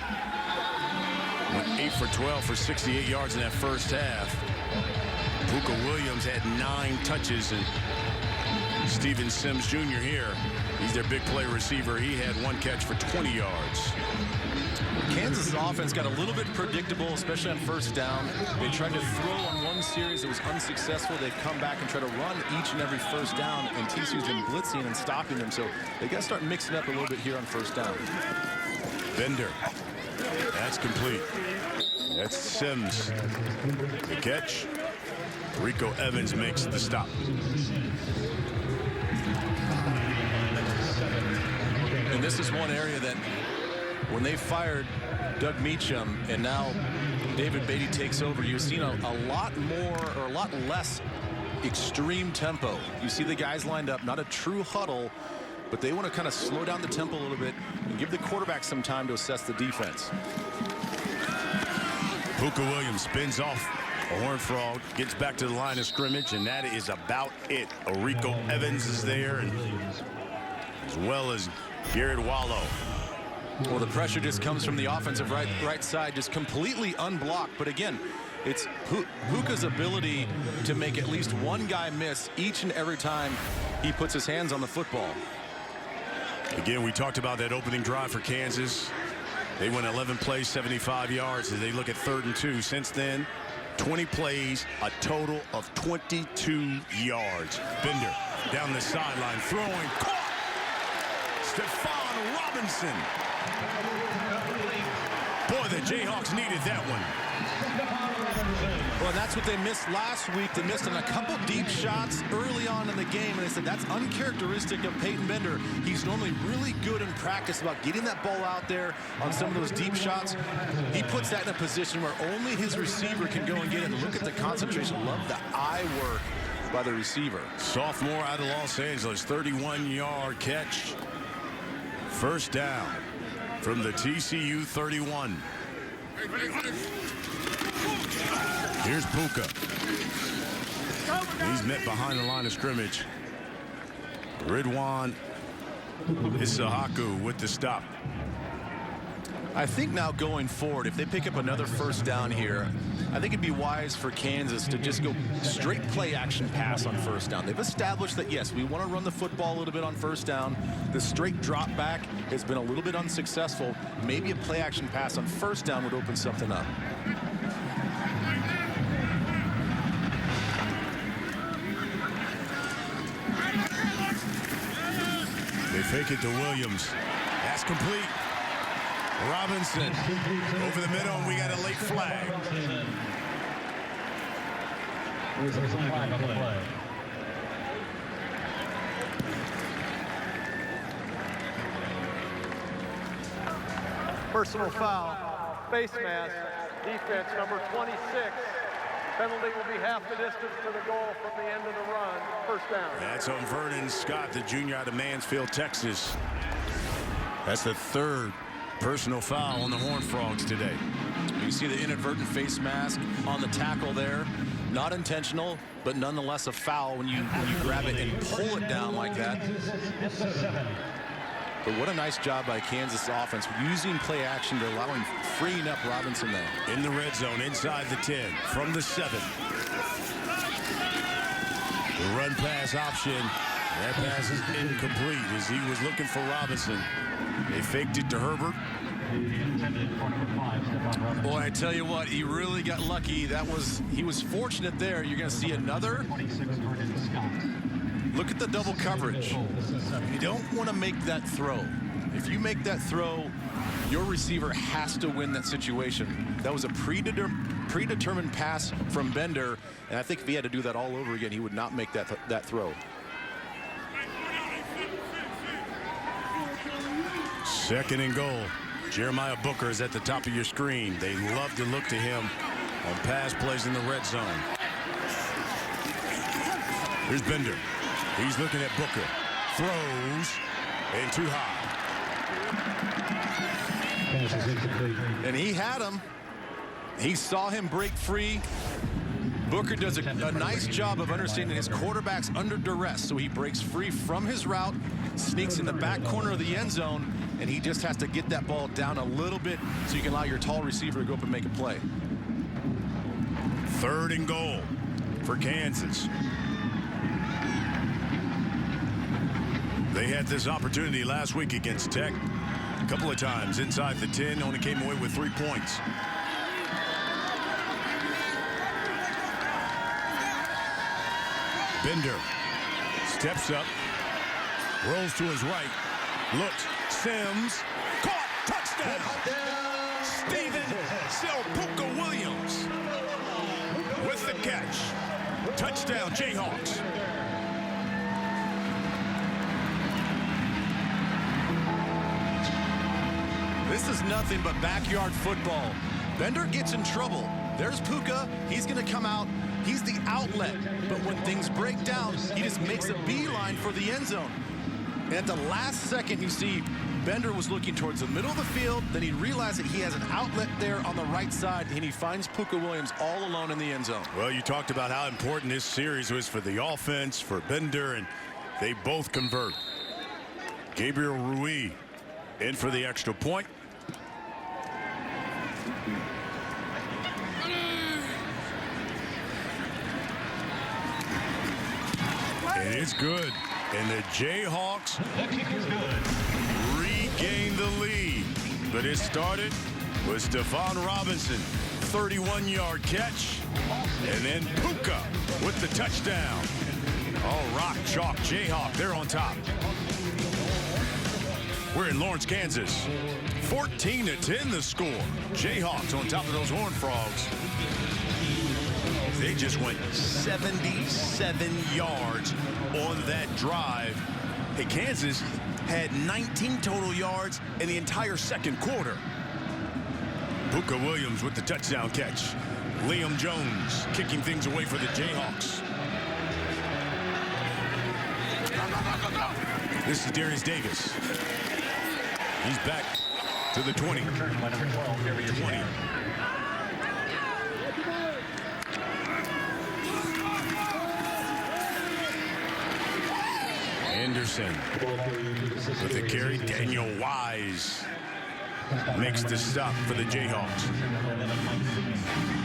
went 8 for 12 for 68 yards in that first half. Puka Williams had 9 touches, and Steven Sims Jr. here, he's their big play receiver. He had 1 catch for 20 yards. Kansas' offense got a little bit predictable, especially on first down. They tried to throw on one series. It was unsuccessful. They've come back and try to run each and every first down, and TCU's been blitzing and stopping them. So they got to start mixing up a little bit here on first down. Bender. That's complete. That's Sims. The catch. Rico Evans makes the stop. And this is one area that when they fired Doug Meacham and now David Beaty takes over, you've seen a lot more or a lot less extreme tempo. You see the guys lined up, not a true huddle, but they want to kind of slow down the tempo a little bit and give the quarterback some time to assess the defense. Puka Williams spins off a Horned Frog, gets back to the line of scrimmage, and that is about it. Rico Evans is there, and as well as Garrett Wallow. Well, the pressure just comes from the offensive right side, just completely unblocked. But again, it's Puka's ability to make at least one guy miss each and every time he puts his hands on the football. Again, we talked about that opening drive for Kansas. They went 11 plays, 75 yards as they look at 3rd and 2. Since then, 20 plays, a total of 22 yards. Bender down the sideline, throwing, caught! Stephon Robinson. Boy, the Jayhawks needed that one. Well, that's what they missed last week. They missed on a couple deep shots early on in the game, and they said that's uncharacteristic of Peyton Bender. He's normally really good in practice about getting that ball out there on some of those deep shots. He puts that in a position where only his receiver can go and get it. And look at the concentration. Love the eye work by the receiver. Sophomore out of Los Angeles, 31-yard catch. First down from the TCU 31. Here's Puka. He's met behind the line of scrimmage. Ridwan Isahaku with the stop. I think now going forward, if they pick up another first down here, I think it'd be wise for Kansas to just go straight play action pass on first down. They've established that, yes, we want to run the football a little bit on first down. The straight drop back has been a little bit unsuccessful. Maybe a play action pass on first down would open something up. They fake it to Williams. That's complete. Robinson over the middle, and we got a late flag. Personal foul, face mask, defense number 26. Penalty will be half the distance to the goal from the end of the run. First down. That's on Vernon Scott, the junior out of Mansfield, Texas. That's the third personal foul on the Horned Frogs today. You see the inadvertent face mask on the tackle there. Not intentional, but nonetheless a foul when you grab it and pull it down like that. But what a nice job by Kansas offense using play action to allowing freeing up Robinson there. In the red zone, inside the 10, from the 7. The run pass option. That pass is incomplete as he was looking for Robinson. They faked it to Herbert. Boy, I tell you what, he really got lucky. He was fortunate there. You're going to see another. Look at the double coverage. You don't want to make that throw. If you make that throw, your receiver has to win that situation. That was a predetermined pass from Bender, and I think if he had to do that all over again, he would not make that throw. Second and goal. Jeremiah Booker is at the top of your screen. They love to look to him on pass plays in the red zone. Here's Bender. He's looking at Booker. Throws. And too high. And he had him. He saw him break free. Booker does a nice job of understanding his quarterback's under duress. So he breaks free from his route, sneaks in the back corner of the end zone, and he just has to get that ball down a little bit so you can allow your tall receiver to go up and make a play. Third and goal for Kansas. They had this opportunity last week against Tech. A couple of times inside the 10, only came away with 3 points. Bender steps up, rolls to his right, looks, Sims, caught, touchdown! Stephen Silpuka Williams with the catch. Touchdown, Jayhawks. This is nothing but backyard football. Bender gets in trouble. There's Puka. He's going to come out. He's the outlet. But when things break down, he just makes a beeline for the end zone. And at the last second, you see Bender was looking towards the middle of the field. Then he realized that he has an outlet there on the right side, and he finds Puka Williams all alone in the end zone. Well, you talked about how important this series was for the offense, for Bender, and they both convert. Gabriel Rui in for the extra point. And it's good. And the Jayhawks regain the lead. But it started with Stephon Robinson, 31-yard catch. And then Puka with the touchdown. Oh, rock, chalk, Jayhawk, they're on top. We're in Lawrence, Kansas. 14-10 the score. Jayhawks on top of those Horned Frogs. They just went 77 yards on that drive. Hey, Kansas had 19 total yards in the entire second quarter. Puka Williams with the touchdown catch. Liam Jones kicking things away for the Jayhawks. This is Darius Davis. He's back to the 20. 20. Anderson with the carry. Daniel Wise makes the stop for the Jayhawks.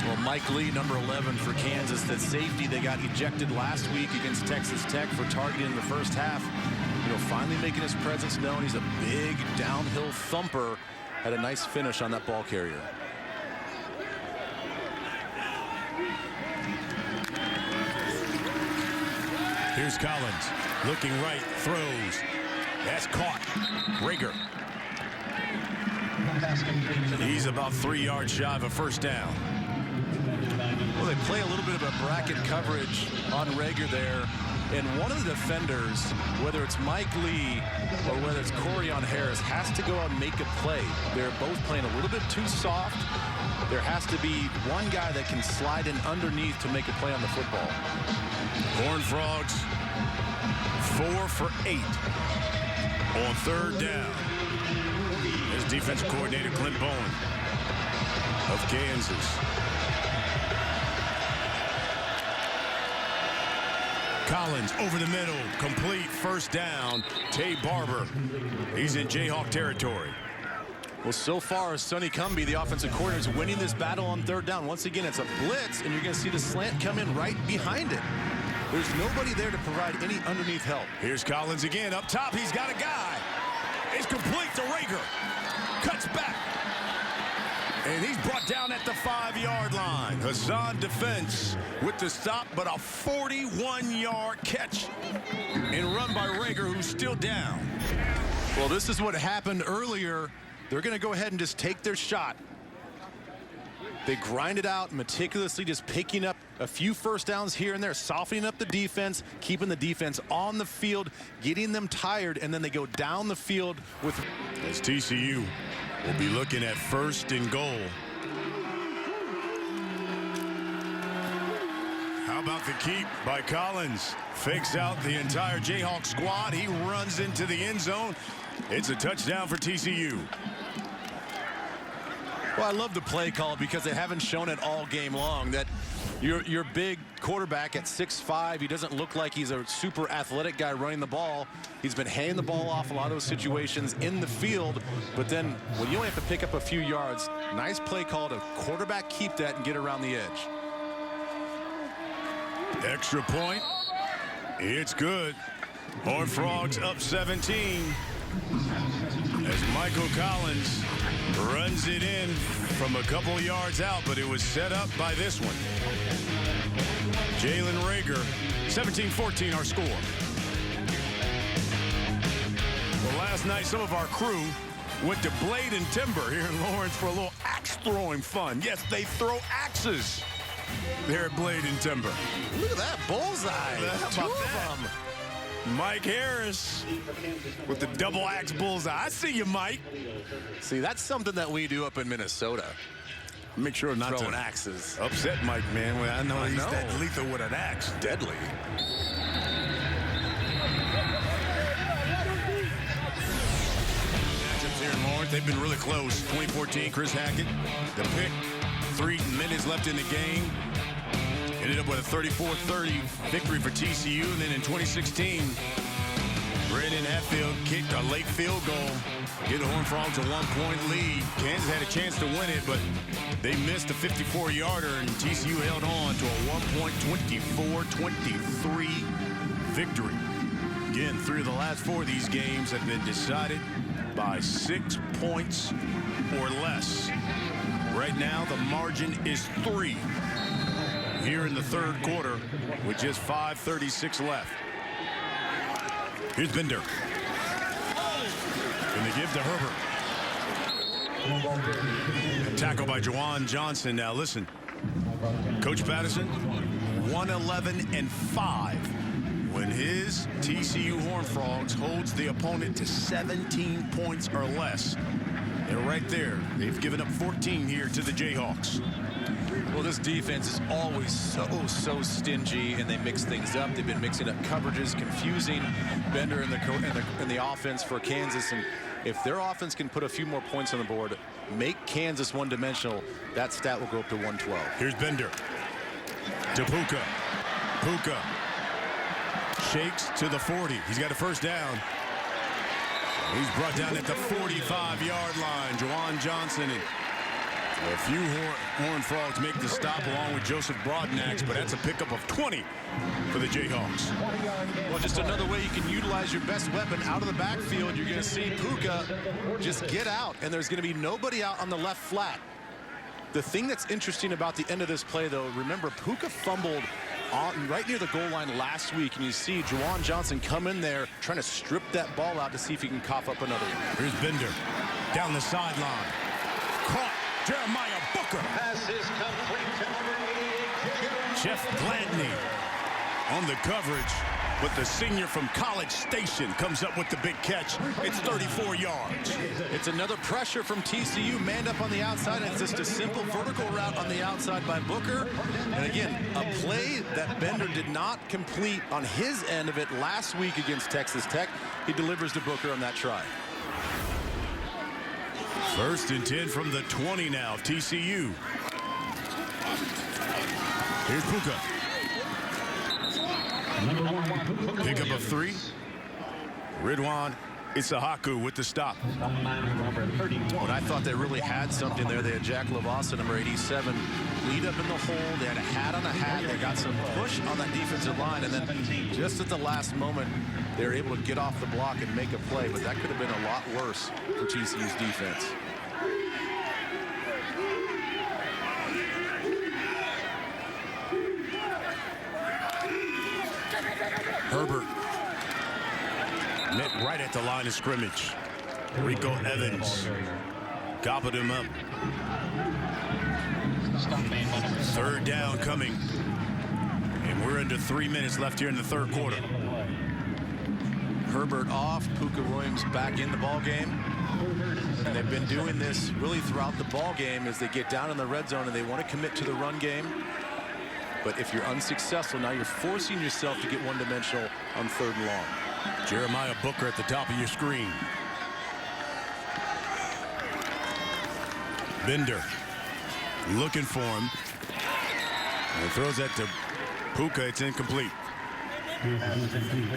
Well, Mike Lee, number 11 for Kansas, that safety they got ejected last week against Texas Tech for targeting in the first half. You know, finally making his presence known. He's a big downhill thumper. Had a nice finish on that ball carrier. Here's Collins. Looking right, throws. That's caught. Rager. He's about 3 yards shy of a first down. Well, they play a little bit of a bracket coverage on Rager there. And one of the defenders, whether it's Mike Lee or whether it's Corian Harris, has to go out and make a play. They're both playing a little bit too soft. There has to be one guy that can slide in underneath to make a play on the football. Horned Frogs 4 for 8 on third down. There's defensive coordinator Clint Bowen of Kansas. Collins over the middle, complete, first down. Tay Barber, he's in Jayhawk territory. Well, so far, Sonny Cumbie, the offensive coordinator, is winning this battle on third down. Once again, it's a blitz, and you're going to see the slant come in right behind it. There's nobody there to provide any underneath help. Here's Collins again, up top, he's got a guy. It's complete to Rager. Cuts back. And he's brought down at the 5-yard line. Hassan defense with the stop, but a 41-yard catch and run by Rager, who's still down. Well, this is what happened earlier. They're going to go ahead and just take their shot. They grind it out meticulously, just picking up a few first downs here and there, softening up the defense, keeping the defense on the field, getting them tired, and then they go down the field with... As TCU will be looking at first and goal. How about the keep by Collins? Fakes out the entire Jayhawk squad. He runs into the end zone. It's a touchdown for TCU. Well, I love the play call because they haven't shown it all game long that your big quarterback at 6'5", he doesn't look like he's a super athletic guy running the ball. He's been handing the ball off a lot of those situations in the field, but then when you only have to pick up a few yards, nice play call to quarterback keep that and get around the edge. Extra point. It's good. Horned Frogs up 17 as Michael Collins runs it in from a couple yards out, but it was set up by this one. Jalen Rager, 17-14 our score. Well, last night some of our crew went to Blade and Timber here in Lawrence for a little axe throwing fun. Yes, they throw axes there at Blade and Timber. Look at that bullseye. How about that? Mike Harris with the double axe bullseye. I see you, Mike. See, that's something that we do up in Minnesota. Make sure not throwing to axes. Upset Mike, man. Well, I know he's that lethal with an axe. Deadly. Matchups here in Lawrence, they've been really close. 2014, Chris Hackett, the pick. 3 minutes left in the game. Ended up with a 34-30 victory for TCU. And then in 2016, Brandon Hatfield kicked a late field goal. Give the Horned Frogs a 1-point lead. Kansas had a chance to win it, but they missed a 54-yarder, and TCU held on to a 1-point, 24-23 victory. Again, 3 of the last 4 of these games have been decided by 6 points or less. Right now, the margin is 3 here in the third quarter with just 5:36 left. Here's Bender. And they give to Herbert. Tackle by Juwan Johnson. Now listen, Coach Patterson, 111-5 when his TCU Horned Frogs holds the opponent to 17 points or less. And right there, they've given up 14 here to the Jayhawks. Well, this defense is always so stingy, and they mix things up. They've been mixing up coverages, confusing Bender in the offense for Kansas. And if their offense can put a few more points on the board, make Kansas one-dimensional, that stat will go up to 112. Here's Bender to Puka. Puka shakes to the 40. He's got a first down. He's brought down at the 45-yard line. Juwan Johnson and a few Horned Frogs make the stop along with Joseph Broadnax, but that's a pickup of 20 for the Jayhawks. Well, just another way you can utilize your best weapon out of the backfield. You're going to see Puka just get out, and there's going to be nobody out on the left flat. The thing that's interesting about the end of this play, though, remember, Puka fumbled right near the goal line last week, and you see Juwan Johnson come in there trying to strip that ball out to see if he can cough up another one. Here's Bender down the sideline. Caught Jeremiah Booker. Pass is complete to number 88. Jeff Gladney on the coverage. but the senior from College Station comes up with the big catch. It's 34 yards. It's another pressure from TCU, manned up on the outside. It's just a simple vertical route on the outside by Booker. And again, a play that Bender did not complete on his end of it last week against Texas Tech. He delivers to Booker on that try. 1st and 10 from the 20 now, TCU. Here's Puka. Pick up of 3. Ridwan Isahaku with the stop. When I thought they really had something there, they had Jack Lavasa, number 87, lead up in the hole. They had a hat on a hat. They got some push on that defensive line, and then just at the last moment, they were able to get off the block and make a play, but that could have been a lot worse for TCU's defense. Herbert met right at the line of scrimmage. Rico Evans gobbled him up. 3rd down coming. And we're into 3 minutes left here in the 3rd quarter. Herbert off, Puka Williams back in the ball game. And they've been doing this really throughout the ball game as they get down in the red zone and they want to commit to the run game. But if you're unsuccessful, now you're forcing yourself to get one-dimensional on 3rd and long. Jeremiah Booker at the top of your screen. Bender looking for him. And throws that to Puka. It's incomplete.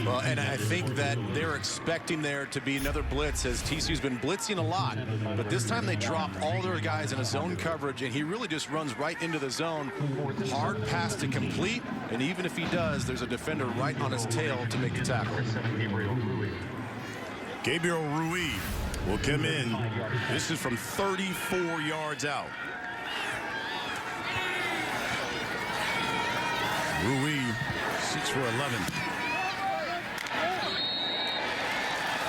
Well, and I think that they're expecting there to be another blitz, as TCU's been blitzing a lot, but this time they drop all their guys in a zone coverage, and he really just runs right into the zone. Hard pass to complete, and even if he does, there's a defender right on his tail to make the tackle. Gabriel Rui will come in. This is from 34 yards out. Rui, 6 for 11.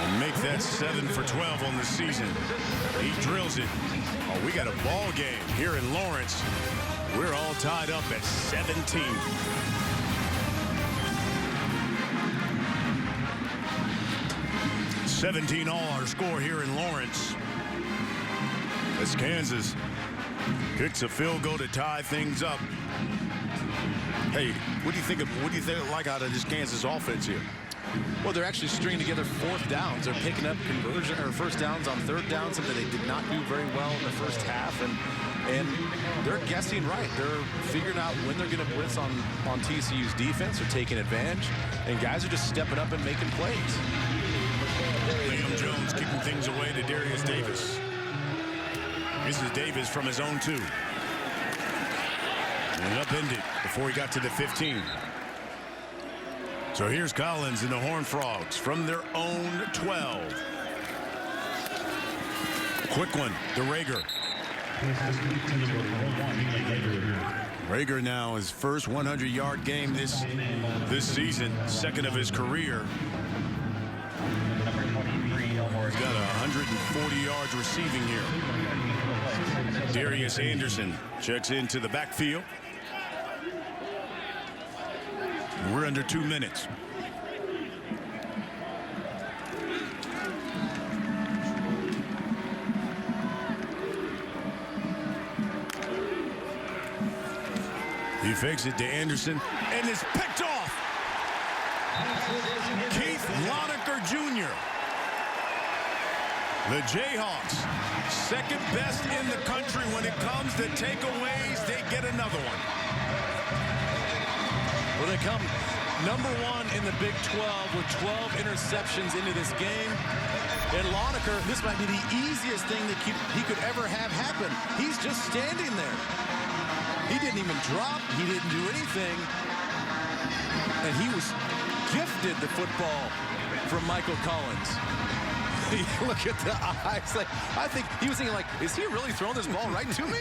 And make that 7 for 12 on the season. He drills it. Oh, we got a ball game here in Lawrence. We're all tied up at 17. $17 all our score here in Lawrence. As Kansas kicks a field goal to tie things up. Hey, what do you think like out of this Kansas offense here? Well, they're actually stringing together 4th downs. They're picking up conversion or 1st downs on 3rd down, something they did not do very well in the 1st half, and they're guessing right. They're figuring out when they're going to blitz on TCU's defense. They're taking advantage, and guys are just stepping up and making plays. Liam Jones kicking things away to Darius Davis. This is Davis from his own 2. And upended before he got to the 15. So here's Collins and the Horned Frogs from their own 12. Quick one to Rager. Rager now his first 100-yard game this season, 2nd of his career. He's got 140 yards receiving here. Darius Anderson checks into the backfield. We're under 2 minutes. He fakes it to Anderson and is picked off. Keith Lonecker Jr. The Jayhawks, 2nd best in the country when it comes to takeaways. They get another one. Well, they come number 1 in the Big 12 with 12 interceptions into this game. And Lonecker, this might be the easiest thing that he could ever have happen. He's just standing there. He didn't even drop. He didn't do anything. And he was gifted the football from Michael Collins. Look at the eyes. Like, I think he was thinking, like, is he really throwing this ball right to me?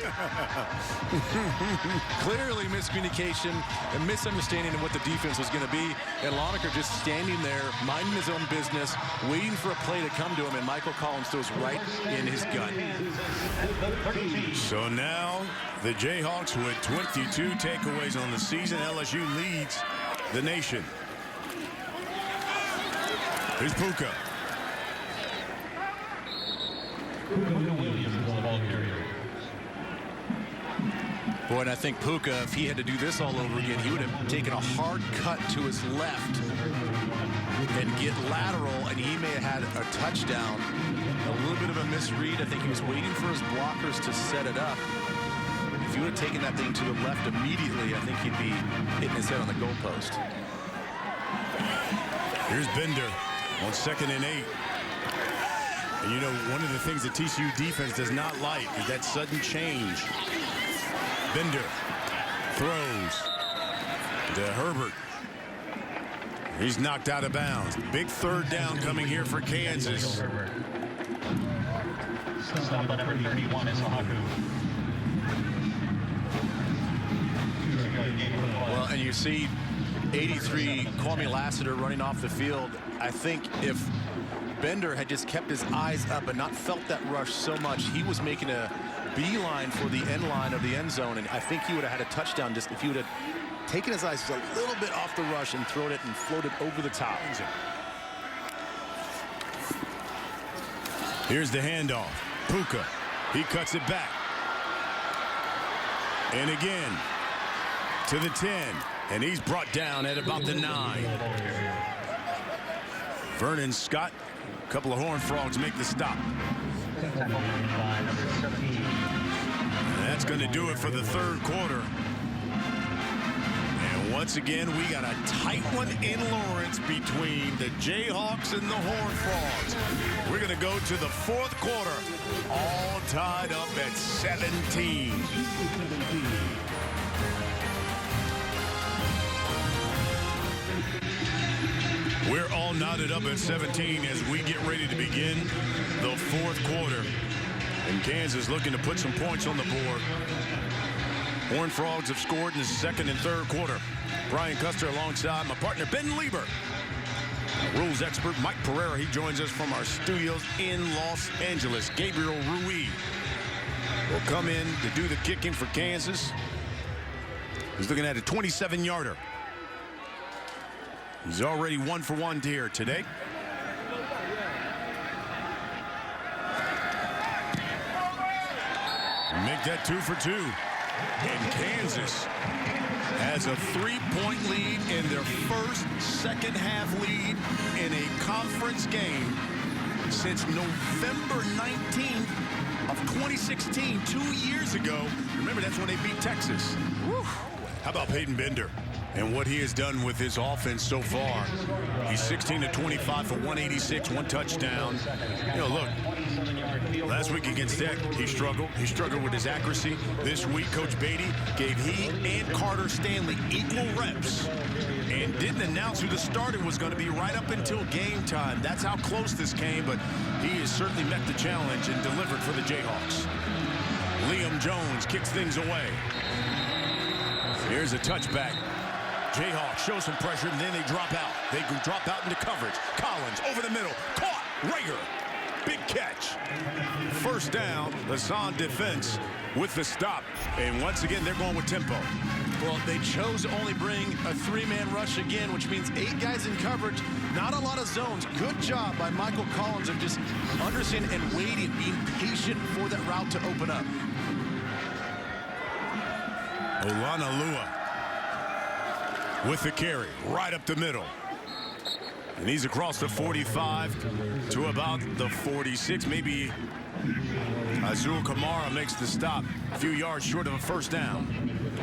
Clearly miscommunication and misunderstanding of what the defense was going to be. And Lonecker just standing there, minding his own business, waiting for a play to come to him, and Michael Collins throws right in his gut. So now the Jayhawks with 22 takeaways on the season. LSU leads the nation. Here's Puka. Boy, and I think Puka, if he had to do this all over again, he would have taken a hard cut to his left and get lateral, and he may have had a touchdown. A little bit of a misread. I think he was waiting for his blockers to set it up. If he would have taken that thing to the left immediately, I think he'd be hitting his head on the goalpost. Here's Bender on 2nd and 8. And you know, one of the things the TCU defense does not like is that sudden change. Bender throws to Herbert. He's knocked out of bounds. Big 3rd down coming here for Kansas. Stop by number 31 is Haku. Well, and you see 83 Kwame Lassiter running off the field. I think if Bender had just kept his eyes up and not felt that rush so much, he was making a beeline for the end line of the end zone, and I think he would have had a touchdown just if he would have taken his eyes just a little bit off the rush and thrown it and floated over the top. Here's the handoff. Puka. He cuts it back. And again to the 10. And he's brought down at about the 9. Vernon Scott. A couple of Horned Frogs make the stop. And that's going to do it for the 3rd quarter. And once again, we got a tight one in Lawrence between the Jayhawks and the Horned Frogs. We're going to go to the 4th quarter, all tied up at 17. We're all knotted up at 17 as we get ready to begin the 4th quarter. And Kansas looking to put some points on the board. Horned Frogs have scored in the 2nd and 3rd quarter. Brian Custer alongside my partner Ben Lieber. Rules expert Mike Pereira, he joins us from our studios in Los Angeles. Gabriel Rui will come in to do the kicking for Kansas. He's looking at a 27-yarder. He's already 1 for 1 here today. Make that 2 for 2. And Kansas has a 3-point lead in their first second-half lead in a conference game since November 19th of 2016, 2 years ago. Remember, that's when they beat Texas. Whew. How about Peyton Bender and what he has done with his offense so far? He's 16 to 25 for 186, 1 touchdown. You know, look, last week against Tech, he struggled. He struggled with his accuracy. This week, Coach Beaty gave he and Carter Stanley equal reps and didn't announce who the starter was going to be right up until game time. That's how close this came, but he has certainly met the challenge and delivered for the Jayhawks. Liam Jones kicks things away. Here's a touchback. Jayhawks show some pressure, and then they drop out. They drop out into coverage. Collins over the middle. Caught. Rager. Big catch. First down. Hassan defense with the stop. And once again, they're going with tempo. Well, they chose to only bring a 3-man rush again, which means 8 guys in coverage. Not a lot of zones. Good job by Michael Collins of just understanding and waiting, being patient for that route to open up. Olanalua with the carry right up the middle. And he's across the 45 to about the 46. Maybe Azul Kamara makes the stop a few yards short of a first down.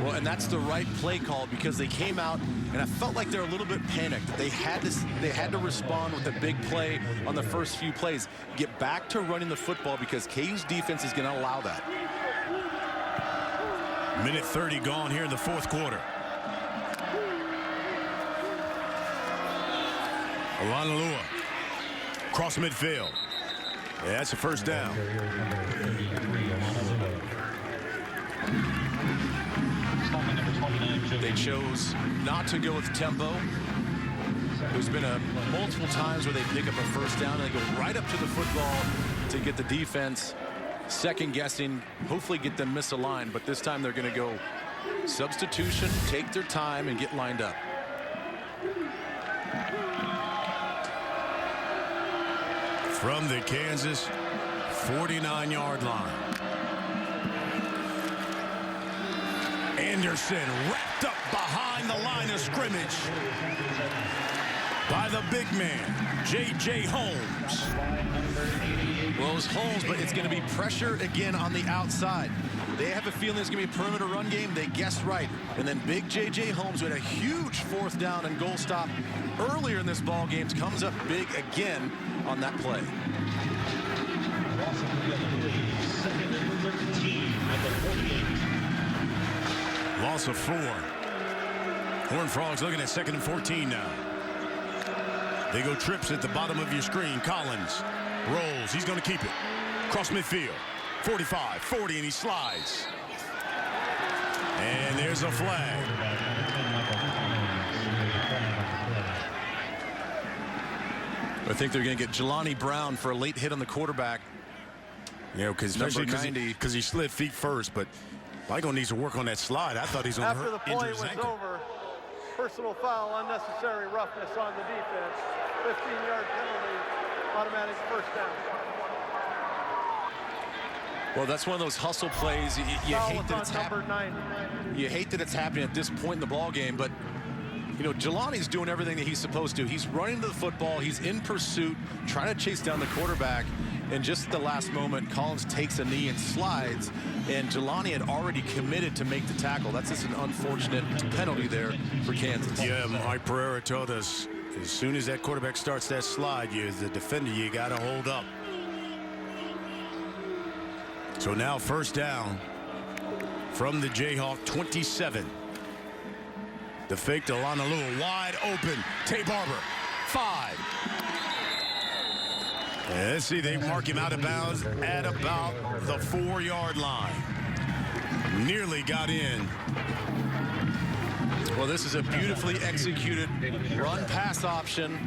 Well, and that's the right play call because they came out and I felt like they're a little bit panicked. They had to respond with a big play on the first few plays. Get back to running the football because KU's defense is going to allow that. Minute 30 gone here in the 4th quarter. Olanalua cross midfield. Yeah, that's a first down. They chose not to go with tempo. There's been multiple times where they pick up a first down and they go right up to the football to get the defense second guessing, hopefully get them misaligned, but this time they're going to go substitution, take their time and get lined up. from the Kansas 49-yard line. Anderson wrapped up behind the line of scrimmage by the big man, J.J. Holmes. Well, it's Holmes, but it's going to be pressure again on the outside. They have a feeling it's going to be a perimeter run game. They guessed right. And then big J.J. Holmes with a huge 4th down and goal stop earlier in this ball game comes up big again on that play. Loss of 4. Horned Frogs looking at 2nd and 14 now. They go trips at the bottom of your screen. Collins rolls. He's going to keep it. Cross midfield. 45, 40, and he slides. And there's a flag. I think they're going to get Jelani Brown for a late hit on the quarterback. You know, especially because he slid feet first, but Michael needs to work on that slide. I thought he's going to hurt. After the play was over, personal foul, unnecessary roughness on the defense. 15-yard penalty, automatic 1st down. Well, that's one of those hustle plays. You hate that it's happening. You hate that it's happening at this point in the ball game, but you know, Jelani's doing everything that he's supposed to. He's running to the football. He's in pursuit, trying to chase down the quarterback. And just at the last moment, Collins takes a knee and slides. And Jelani had already committed to make the tackle. That's just an unfortunate penalty there for Kansas. Yeah, Mike Pereira told us as soon as that quarterback starts that slide, you as the defender, you got to hold up. So now 1st down from the Jayhawk 27. The fake to Lanalua, wide open. Tay Barber, 5. And let's see, they mark him out of bounds at about the 4-yard line. Nearly got in. Well, this is a beautifully executed run-pass option.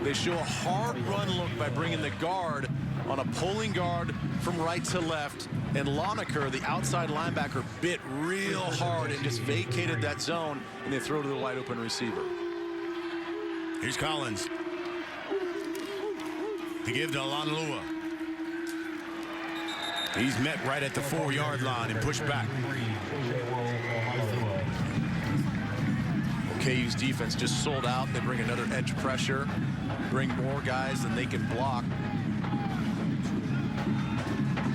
They show a hard run look by bringing the guard on a pulling guard from right to left. And Lonaker, the outside linebacker, bit real hard and just vacated that zone, and they throw to the wide open receiver. Here's Collins. To give to Lanalua. He's met right at the 4-yard line and pushed back. KU's defense just sold out. They bring another edge pressure, bring more guys than they can block.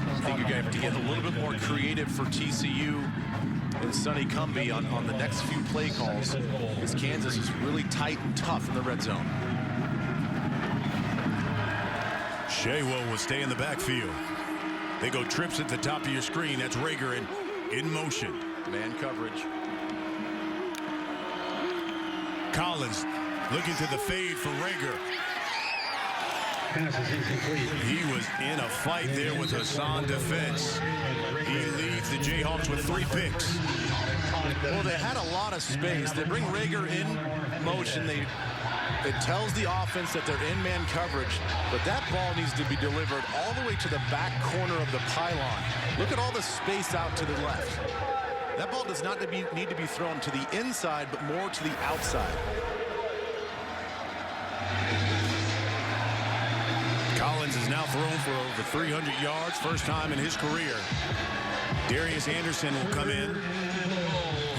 I think you're going to have to get a little bit more creative for TCU and Sonny Cumbie on the next few play calls, because Kansas is really tight and tough in the red zone. Shaywell will stay in the backfield. They go trips at the top of your screen. That's Rager in motion. Man coverage. Collins looking to the fade for Rager. He was in a fight there with Hassan defense. He leads the Jayhawks with 3 picks. Well, they had a lot of space. They bring Rager in motion. It tells the offense that they're in man coverage, but that ball needs to be delivered all the way to the back corner of the pylon. Look at all the space out to the left. That ball does not need to be thrown to the inside, but more to the outside. Collins is now thrown for over 300 yards, first time in his career. Darius Anderson will come in.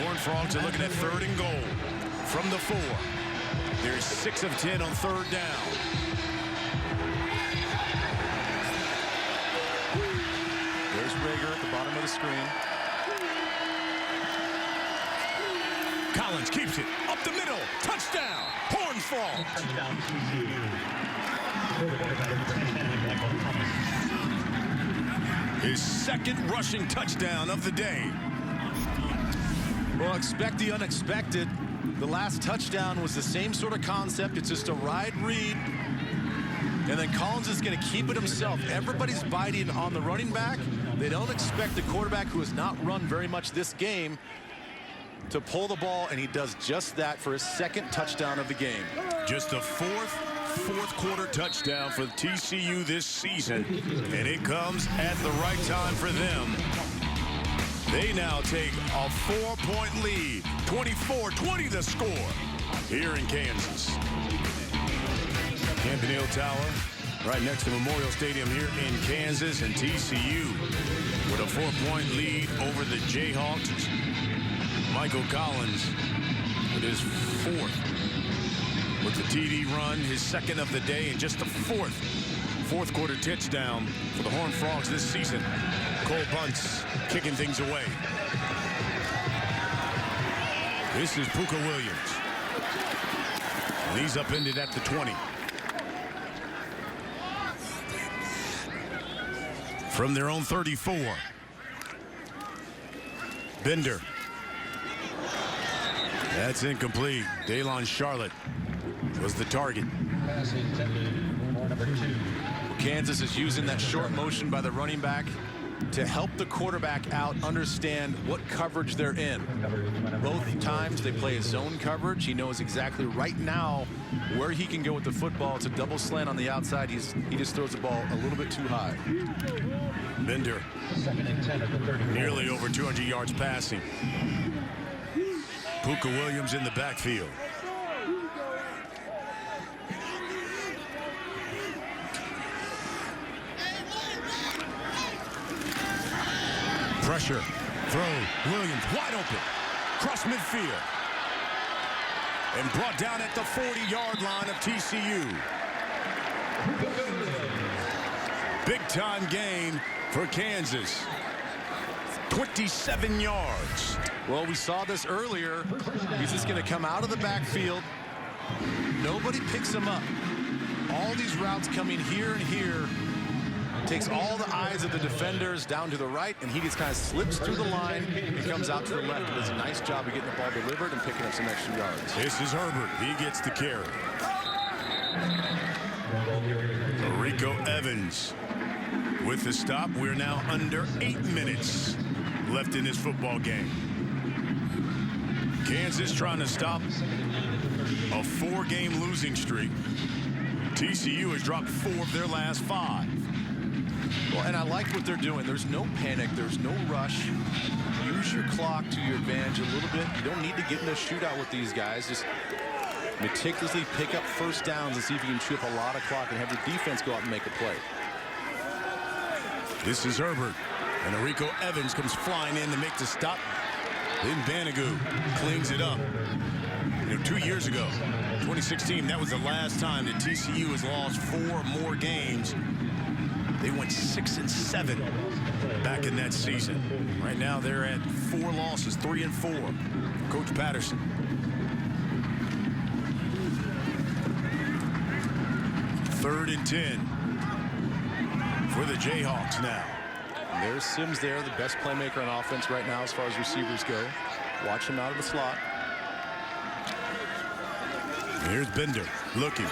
Horned Frogs are looking at 3rd and goal from the 4. There's 6 of 10 on 3rd down. There's Rager at the bottom of the screen. Collins keeps it up the middle. Touchdown, Horned Frogs. His 2nd rushing touchdown of the day. Well, expect the unexpected. The last touchdown was the same sort of concept. It's just a ride read. And then Collins is going to keep it himself. Everybody's biting on the running back. They don't expect the quarterback, who has not run very much this game, to pull the ball, and he does just that for his 2nd touchdown of the game. Just the fourth quarter touchdown for TCU this season, and it comes at the right time for them. They now take a 4-point lead, 24-20 the score here in Kansas. Campanile Tower Right next to Memorial Stadium here in Kansas, and TCU with a 4-point lead over the Jayhawks. It's Michael Collins with his fourth with the TD run, his second of the day, and just the fourth quarter touchdown for the Horned Frogs this season. Cole Bunce kicking things away. This is Puka Williams. And he's upended at the 20. From their own 34. Bender. That's incomplete. Daylon Charlotte was the target. Pass intended for number 2. Kansas is using that short motion by the running back to help the quarterback out understand what coverage they're in. Both times they play a zone coverage. He knows exactly right now where he can go with the football. It's a double slant on the outside. He just throws the ball a little bit too high. Bender, 2nd and 10 at the 34. nearly over 200 yards passing. Puka Williams in the backfield. Pressure, throw, Williams wide open, cross midfield, and brought down at the 40-yard line of TCU. Big time gain for Kansas. 27 yards. Well, we saw this earlier. He's just going to come out of the backfield. Nobody picks him up. All these routes coming here and here. Takes all the eyes of the defenders down to the right, and he just kind of slips through the line and comes out to the left. Does a nice job of getting the ball delivered and picking up some extra yards. This is Herbert. He gets the carry. Rico Evans with the stop. We're now under 8 minutes left in this football game. Kansas trying to stop a 4-game losing streak. TCU has dropped 4 of their last 5. Well, and I like what they're doing. There's no panic. There's no rush. Use your clock to your advantage a little bit. You don't need to get in a shootout with these guys. Just meticulously pick up first downs and see if you can chew up a lot of clock and have your defense go out and make a play. This is Herbert. And Rico Evans comes flying in to make the stop. Then Banigou cleans it up. 2 years ago, 2016, that was the last time that TCU has lost 4 or more games. They went 6-7 back in that season. Right now, they're at 4 losses, 3-4. Coach Patterson. Third and 10 for the Jayhawks now. And there's Sims there, the best playmaker on offense right now as far as receivers go. Watch him out of the slot. Here's Bender, looking.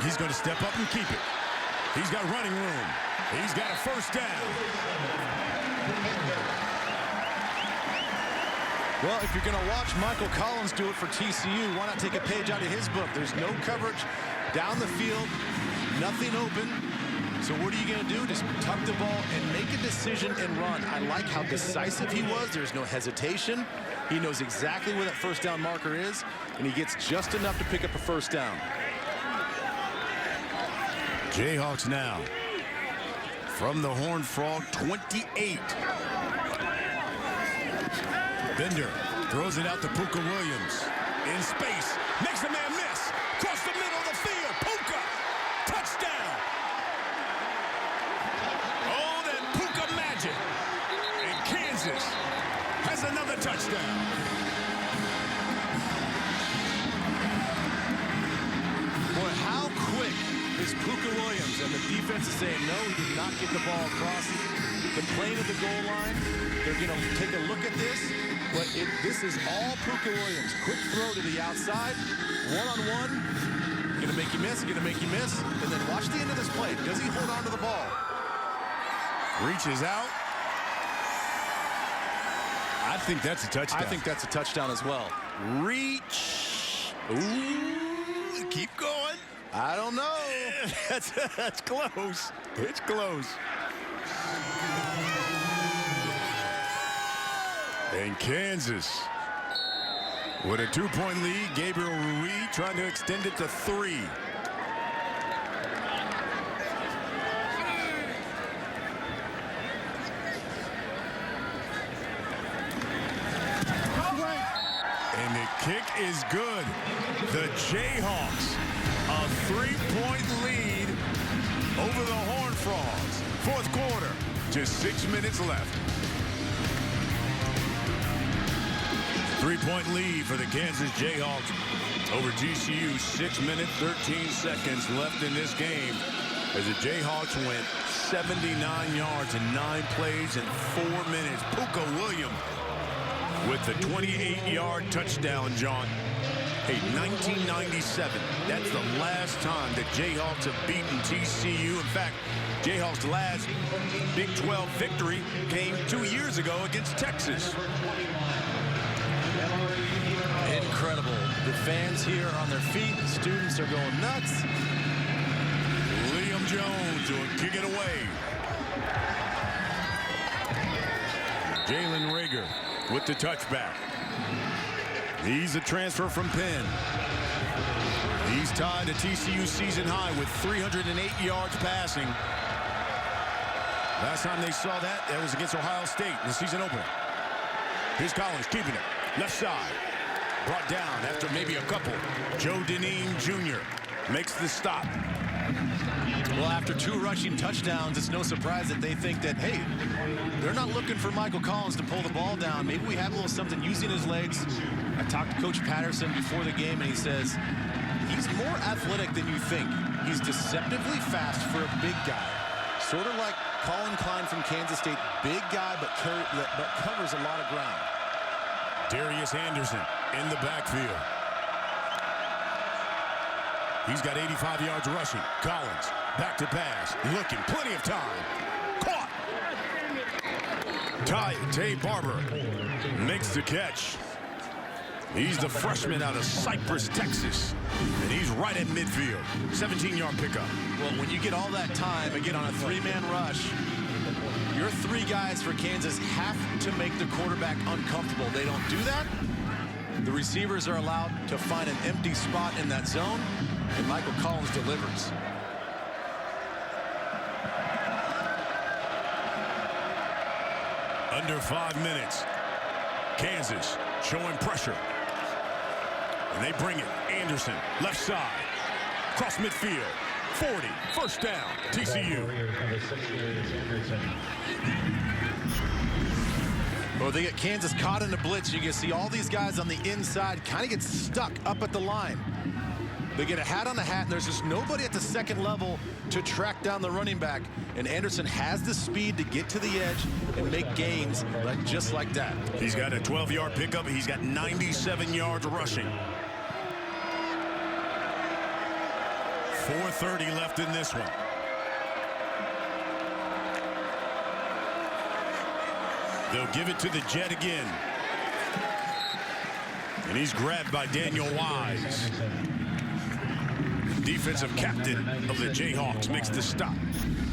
He's going to step up and keep it. He's got running room. He's got a first down. Well, if you're going to watch Michael Collins do it for TCU, why not take a page out of his book? There's no coverage down the field, nothing open. So what are you going to do? Just tuck the ball and make a decision and run. I like how decisive he was. There's no hesitation. He knows exactly where that first down marker is, and he gets just enough to pick up a first down. Jayhawks now from the Horned Frog 28. Bender throws it out to Puka Williams. In space, makes the man miss. Across the middle of the field, Puka, touchdown. Oh, that Puka magic. And Kansas has another touchdown. Boy, how quick is Puka Williams? And the defense is saying, no, he did not get the ball across the plane of the goal line. They're going to take a look at this. But this is all Puka Williams. Quick throw to the outside. One-on-one. Going to make you miss, going to make you miss. And then watch the end of this play. Does he hold on to the ball? Reaches out. I think that's a touchdown. I think that's a touchdown as well. Reach. Ooh, keep going. I don't know. That's close. It's close. And Kansas with a 2-point lead. Gabriel Ruiz trying to extend it to 3. kick is good. The Jayhawks, a 3-point lead over the Horned Frogs. Fourth quarter, just 6 minutes left. 3-point lead for the Kansas Jayhawks over TCU. 6 minutes, 13 seconds left in this game as the Jayhawks went 79 yards in 9 plays in 4 minutes. Puka Williams with the 28-yard touchdown, John. Hey, 1997, that's the last time the Jayhawks have beaten TCU. In fact, Jayhawks' last Big 12 victory came 2 years ago against Texas. Incredible. The fans here on their feet. The students are going nuts. Liam Jones will kick it away. Jalen Rager with the touchback. He's a transfer from Penn. He's tied a TCU season high with 308 yards passing. Last time they saw that, that was against Ohio State in the season opener. Here's Collins keeping it. Left side. Brought down after maybe a couple. Joe Deneen Jr. makes the stop. Well, after 2 rushing touchdowns, it's no surprise that they think that, hey, they're not looking for Michael Collins to pull the ball down. Maybe we have a little something using his legs. I talked to Coach Patterson before the game, and he says he's more athletic than you think. He's deceptively fast for a big guy. Sort of like Colin Klein from Kansas State. Big guy, but covers a lot of ground. Darius Anderson in the backfield. He's got 85 yards rushing. Collins back to pass. Looking, plenty of time. Caught. Tay Barber makes the catch. He's the freshman out of Cypress, Texas. And he's right at midfield. 17-yard pickup. Well, when you get all that time, again, on a 3-man rush, your 3 guys for Kansas have to make the quarterback uncomfortable. They don't do that. The receivers are allowed to find an empty spot in that zone, and Michael Collins delivers. Under 5 minutes. Kansas showing pressure. And they bring it. Anderson, left side. Cross midfield. 40. First down. TCU. Well, they get Kansas caught in the blitz. You can see all these guys on the inside kind of get stuck up at the line. They get a hat on the hat, and there's just nobody at the second level to track down the running back. And Anderson has the speed to get to the edge and make gains just like that. He's got a 12-yard pickup. He's got 97 yards rushing. 4:30 left in this one. They'll give it to the Jet again. And he's grabbed by Daniel Wise. Defensive captain of the Jayhawks makes the stop.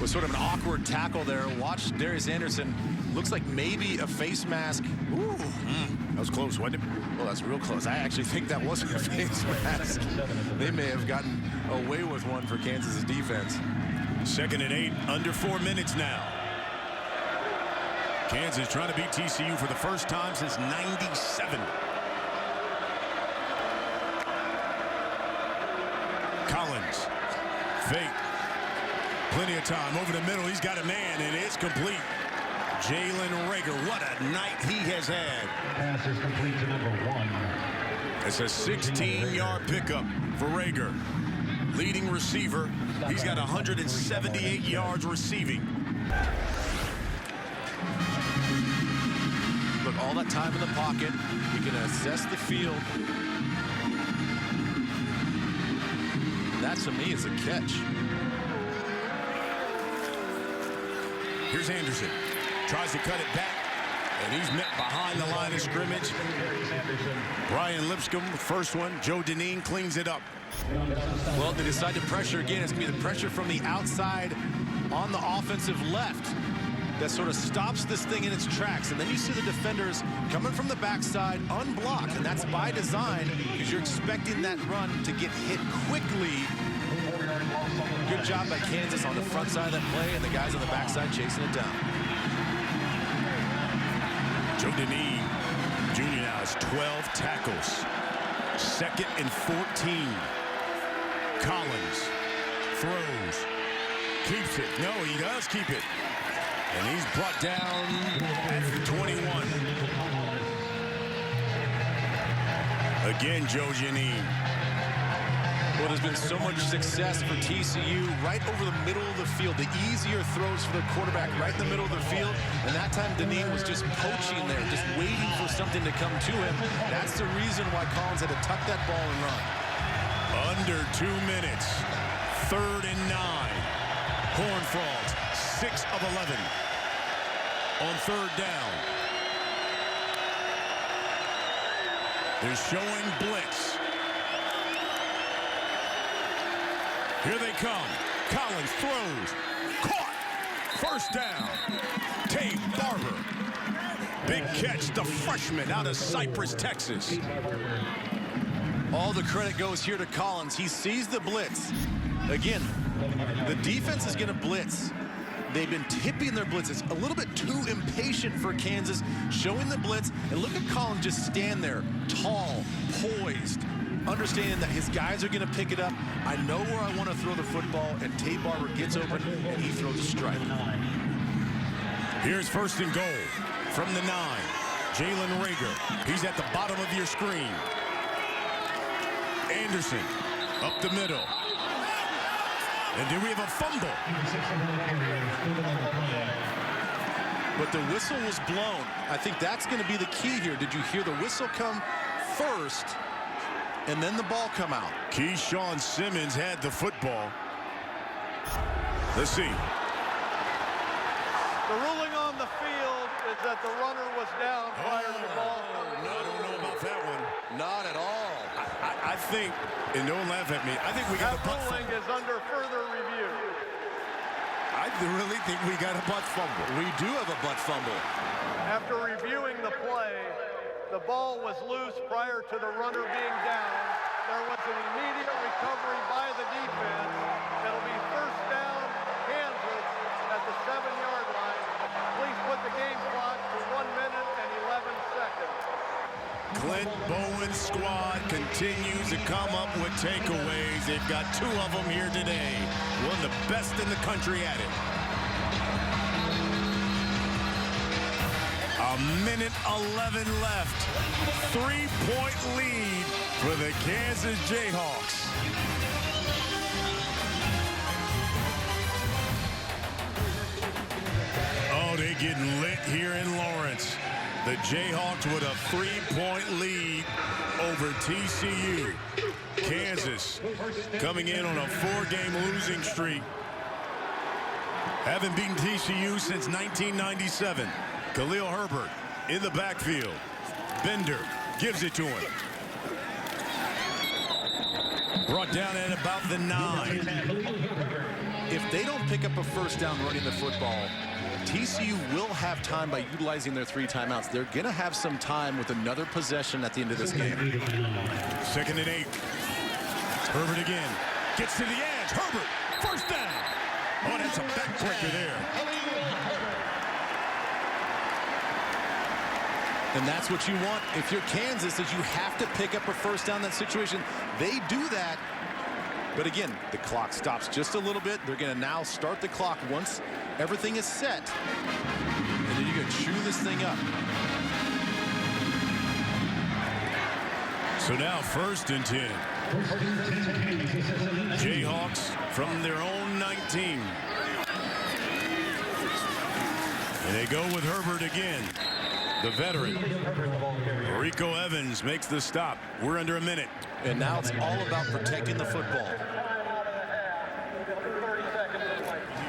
Was sort of an awkward tackle there. Watch Darius Anderson. Looks like maybe a face mask. Ooh. That was close, wasn't it? Well, that's real close. I actually think that wasn't a face mask. They may have gotten away with one for Kansas' defense. 2nd and 8, under 4 minutes now. Kansas trying to beat TCU for the first time since '97. Collins, fake. Plenty of time over the middle. He's got a man, and it's complete. Jalen Rager, what a night he has had. Pass is complete to number 1. It's a 16-yard pickup for Rager. Leading receiver. He's got 178 yards receiving. Look, all that time in the pocket. You can assess the field. That, to me, is a catch. Here's Anderson. Tries to cut it back. And he's met behind the line of scrimmage. Brian Lipscomb, first one. Joe Deneen cleans it up. Well, they decide to pressure again. It's going to be the pressure from the outside on the offensive left that sort of stops this thing in its tracks. And then you see the defenders coming from the backside unblocked. And that's by design because you're expecting that run to get hit quickly. Good job by Kansas on the front side of that play, and the guys on the backside chasing it down. Joe Deneen Jr. now has 12 tackles. 2nd and 14. Collins throws. Keeps it. No, he does keep it. And he's brought down at the 21. Again, Joe Janine. Well, there's been so much success for TCU right over the middle of the field. The easier throws for the quarterback right in the middle of the field. And that time, Deneen was just poaching there, just waiting for something to come to him. That's the reason why Collins had to tuck that ball and run. Under 2 minutes. 3rd and 9. Horned Frogs, 6 of 11. On 3rd down. They're showing blitz. Here they come. Collins throws. Caught. 1st down. Tate Barber. Big catch, the freshman out of Cypress, Texas. All the credit goes here to Collins. He sees the blitz. Again, the defense is going to blitz. They've been tipping their blitzes. A little bit too impatient for Kansas, showing the blitz. And look at Collins just stand there, tall, poised, understanding that his guys are going to pick it up. I know where I want to throw the football, and Tate Barber gets open, and he throws a strike. Here's 1st and goal from the 9. Jalen Rager. He's at the bottom of your screen. Anderson up the middle. And then we have a fumble. But the whistle was blown. I think that's going to be the key here. Did you hear the whistle come first and then the ball come out? Keyshawn Simmons had the football. Let's see. The ruling on the field is that the runner was down prior to the ball. No, I don't know about that one. Not at all. I think, and don't laugh at me, I think we got a butt ruling fumble. is under further review. I really think we got a butt fumble. We do have a butt fumble. After reviewing the play, the ball was loose prior to the runner being down. There was an immediate recovery by the defense. It'll be 1st down, Kansas at the 7-yard line. Please put the game clock to 1 minute and 11 seconds. Clint Bowen's squad continues to come up with takeaways. They've got 2 of them here today. One of the best in the country at it. 1:11 left. 3-point lead for the Kansas Jayhawks. Oh, they're getting lit here in Lawrence. The Jayhawks with a 3-point lead over TCU. Kansas coming in on a 4-game losing streak. Haven't beaten TCU since 1997. Khalil Herbert in the backfield. Bender gives it to him. Brought down at about the 9. If they don't pick up a 1st down running the football, TCU will have time by utilizing their 3 timeouts. They're going to have some time with another possession at the end of this game. 2nd and 8. Herbert again. Gets to the edge. Herbert, 1st down. Oh, that's a backbreaker there. And that's what you want if you're Kansas, is you have to pick up a 1st down in that situation. They do that. But again, the clock stops just a little bit. They're going to now start the clock once everything is set. And then you're going to chew this thing up. So now 1st and 10. Jayhawks from their own 19. And they go with Herbert again. The veteran. Rico Evans makes the stop. We're under a minute. And now it's all about protecting the football.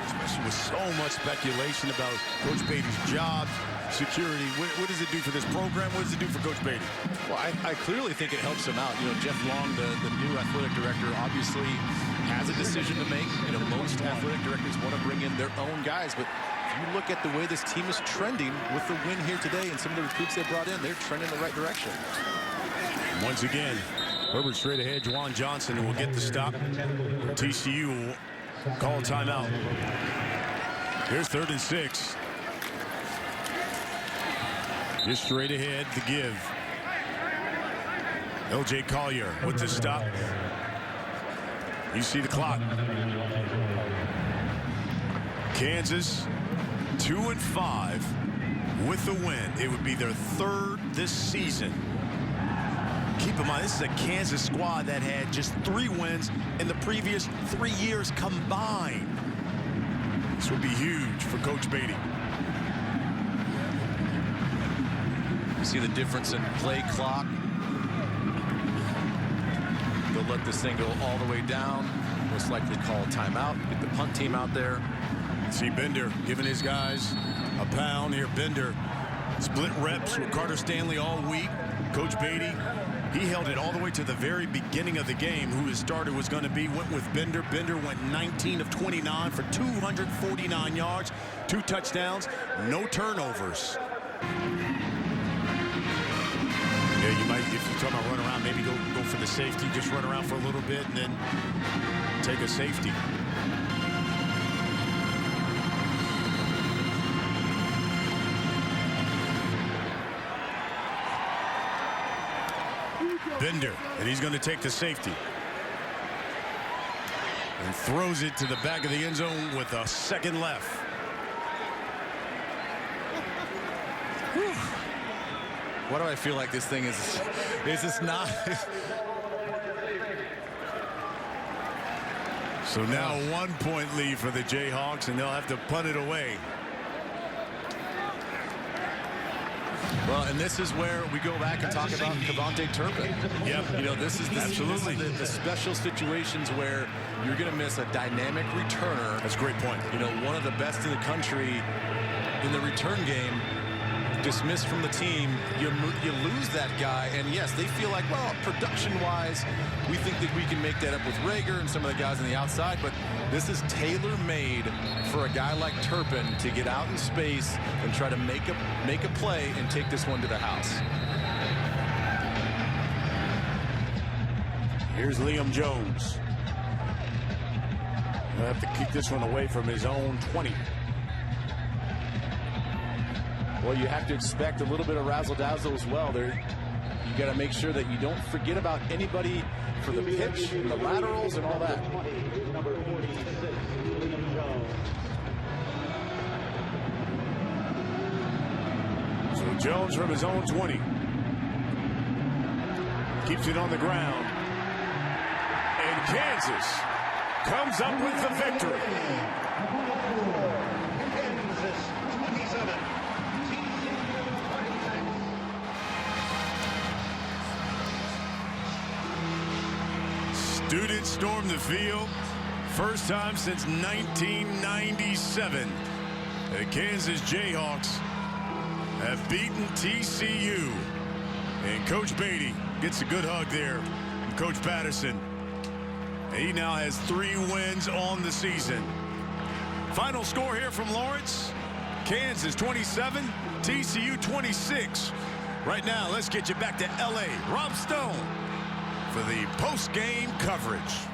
Especially with so much speculation about Coach Beaty's job, security. What does it do for this program? What does it do for Coach Beaty? Well, I clearly think it helps him out. You know, Jeff Long, the new athletic director, obviously has a decision to make. You know, most athletic directors want to bring in their own guys, but if you look at the way this team is trending with the win here today and some of the recruits they brought in, they're trending in the right direction. Once again, Herbert straight ahead. Juwan Johnson will get the stop. TCU will call timeout. Here's 3rd and 6. Just straight ahead to give. L.J. Collier with the stop. You see the clock. Kansas 2-5 with the win. It would be their third this season. Keep in mind, this is a Kansas squad that had just 3 wins in the previous 3 years combined. This would be huge for Coach Beaty. You see the difference in play clock. They'll let this thing go all the way down. Most likely call a timeout. Get the punt team out there. See Bender giving his guys a pound here. Bender split reps with Carter Stanley all week. Coach Beaty, he held it all the way to the very beginning of the game. Who his starter was going to be went with Bender. Bender went 19 of 29 for 249 yards, 2 touchdowns, no turnovers. Yeah, you might, if you're talking about run around, maybe go for the safety, just run around for a little bit and then take a safety. Bender, and he's going to take the safety. And throws it to the back of the end zone with a second left. Whew. Why do I feel like this thing is this not? So now a 1-point lead for the Jayhawks, and they'll have to punt it away. Well, and this is where we go back and talk about Kavonte Turpin. Yep. You know, this is the special situations where you're going to miss a dynamic returner. That's a great point. You know, one of the best in the country in the return game, dismissed from the team. You lose that guy, and yes, they feel like, well, production-wise, we think that we can make that up with Rager and some of the guys on the outside, but this is tailor-made for a guy like Turpin to get out in space and try to make a play and take this one to the house. Here's Liam Jones. He'll have to keep this one away from his own 20. Well, you have to expect a little bit of razzle-dazzle as well. You got to make sure that you don't forget about anybody for the pitch, and the laterals, and all that. So Jones from his own 20. Keeps it on the ground. And Kansas comes up with the victory. Students storm the field. First time since 1997. The Kansas Jayhawks have beaten TCU. And Coach Beaty gets a good hug there from Coach Patterson. He now has 3 wins on the season. Final score here from Lawrence. Kansas 27, TCU 26. Right now, let's get you back to L.A. Rob Stone for the post-game coverage.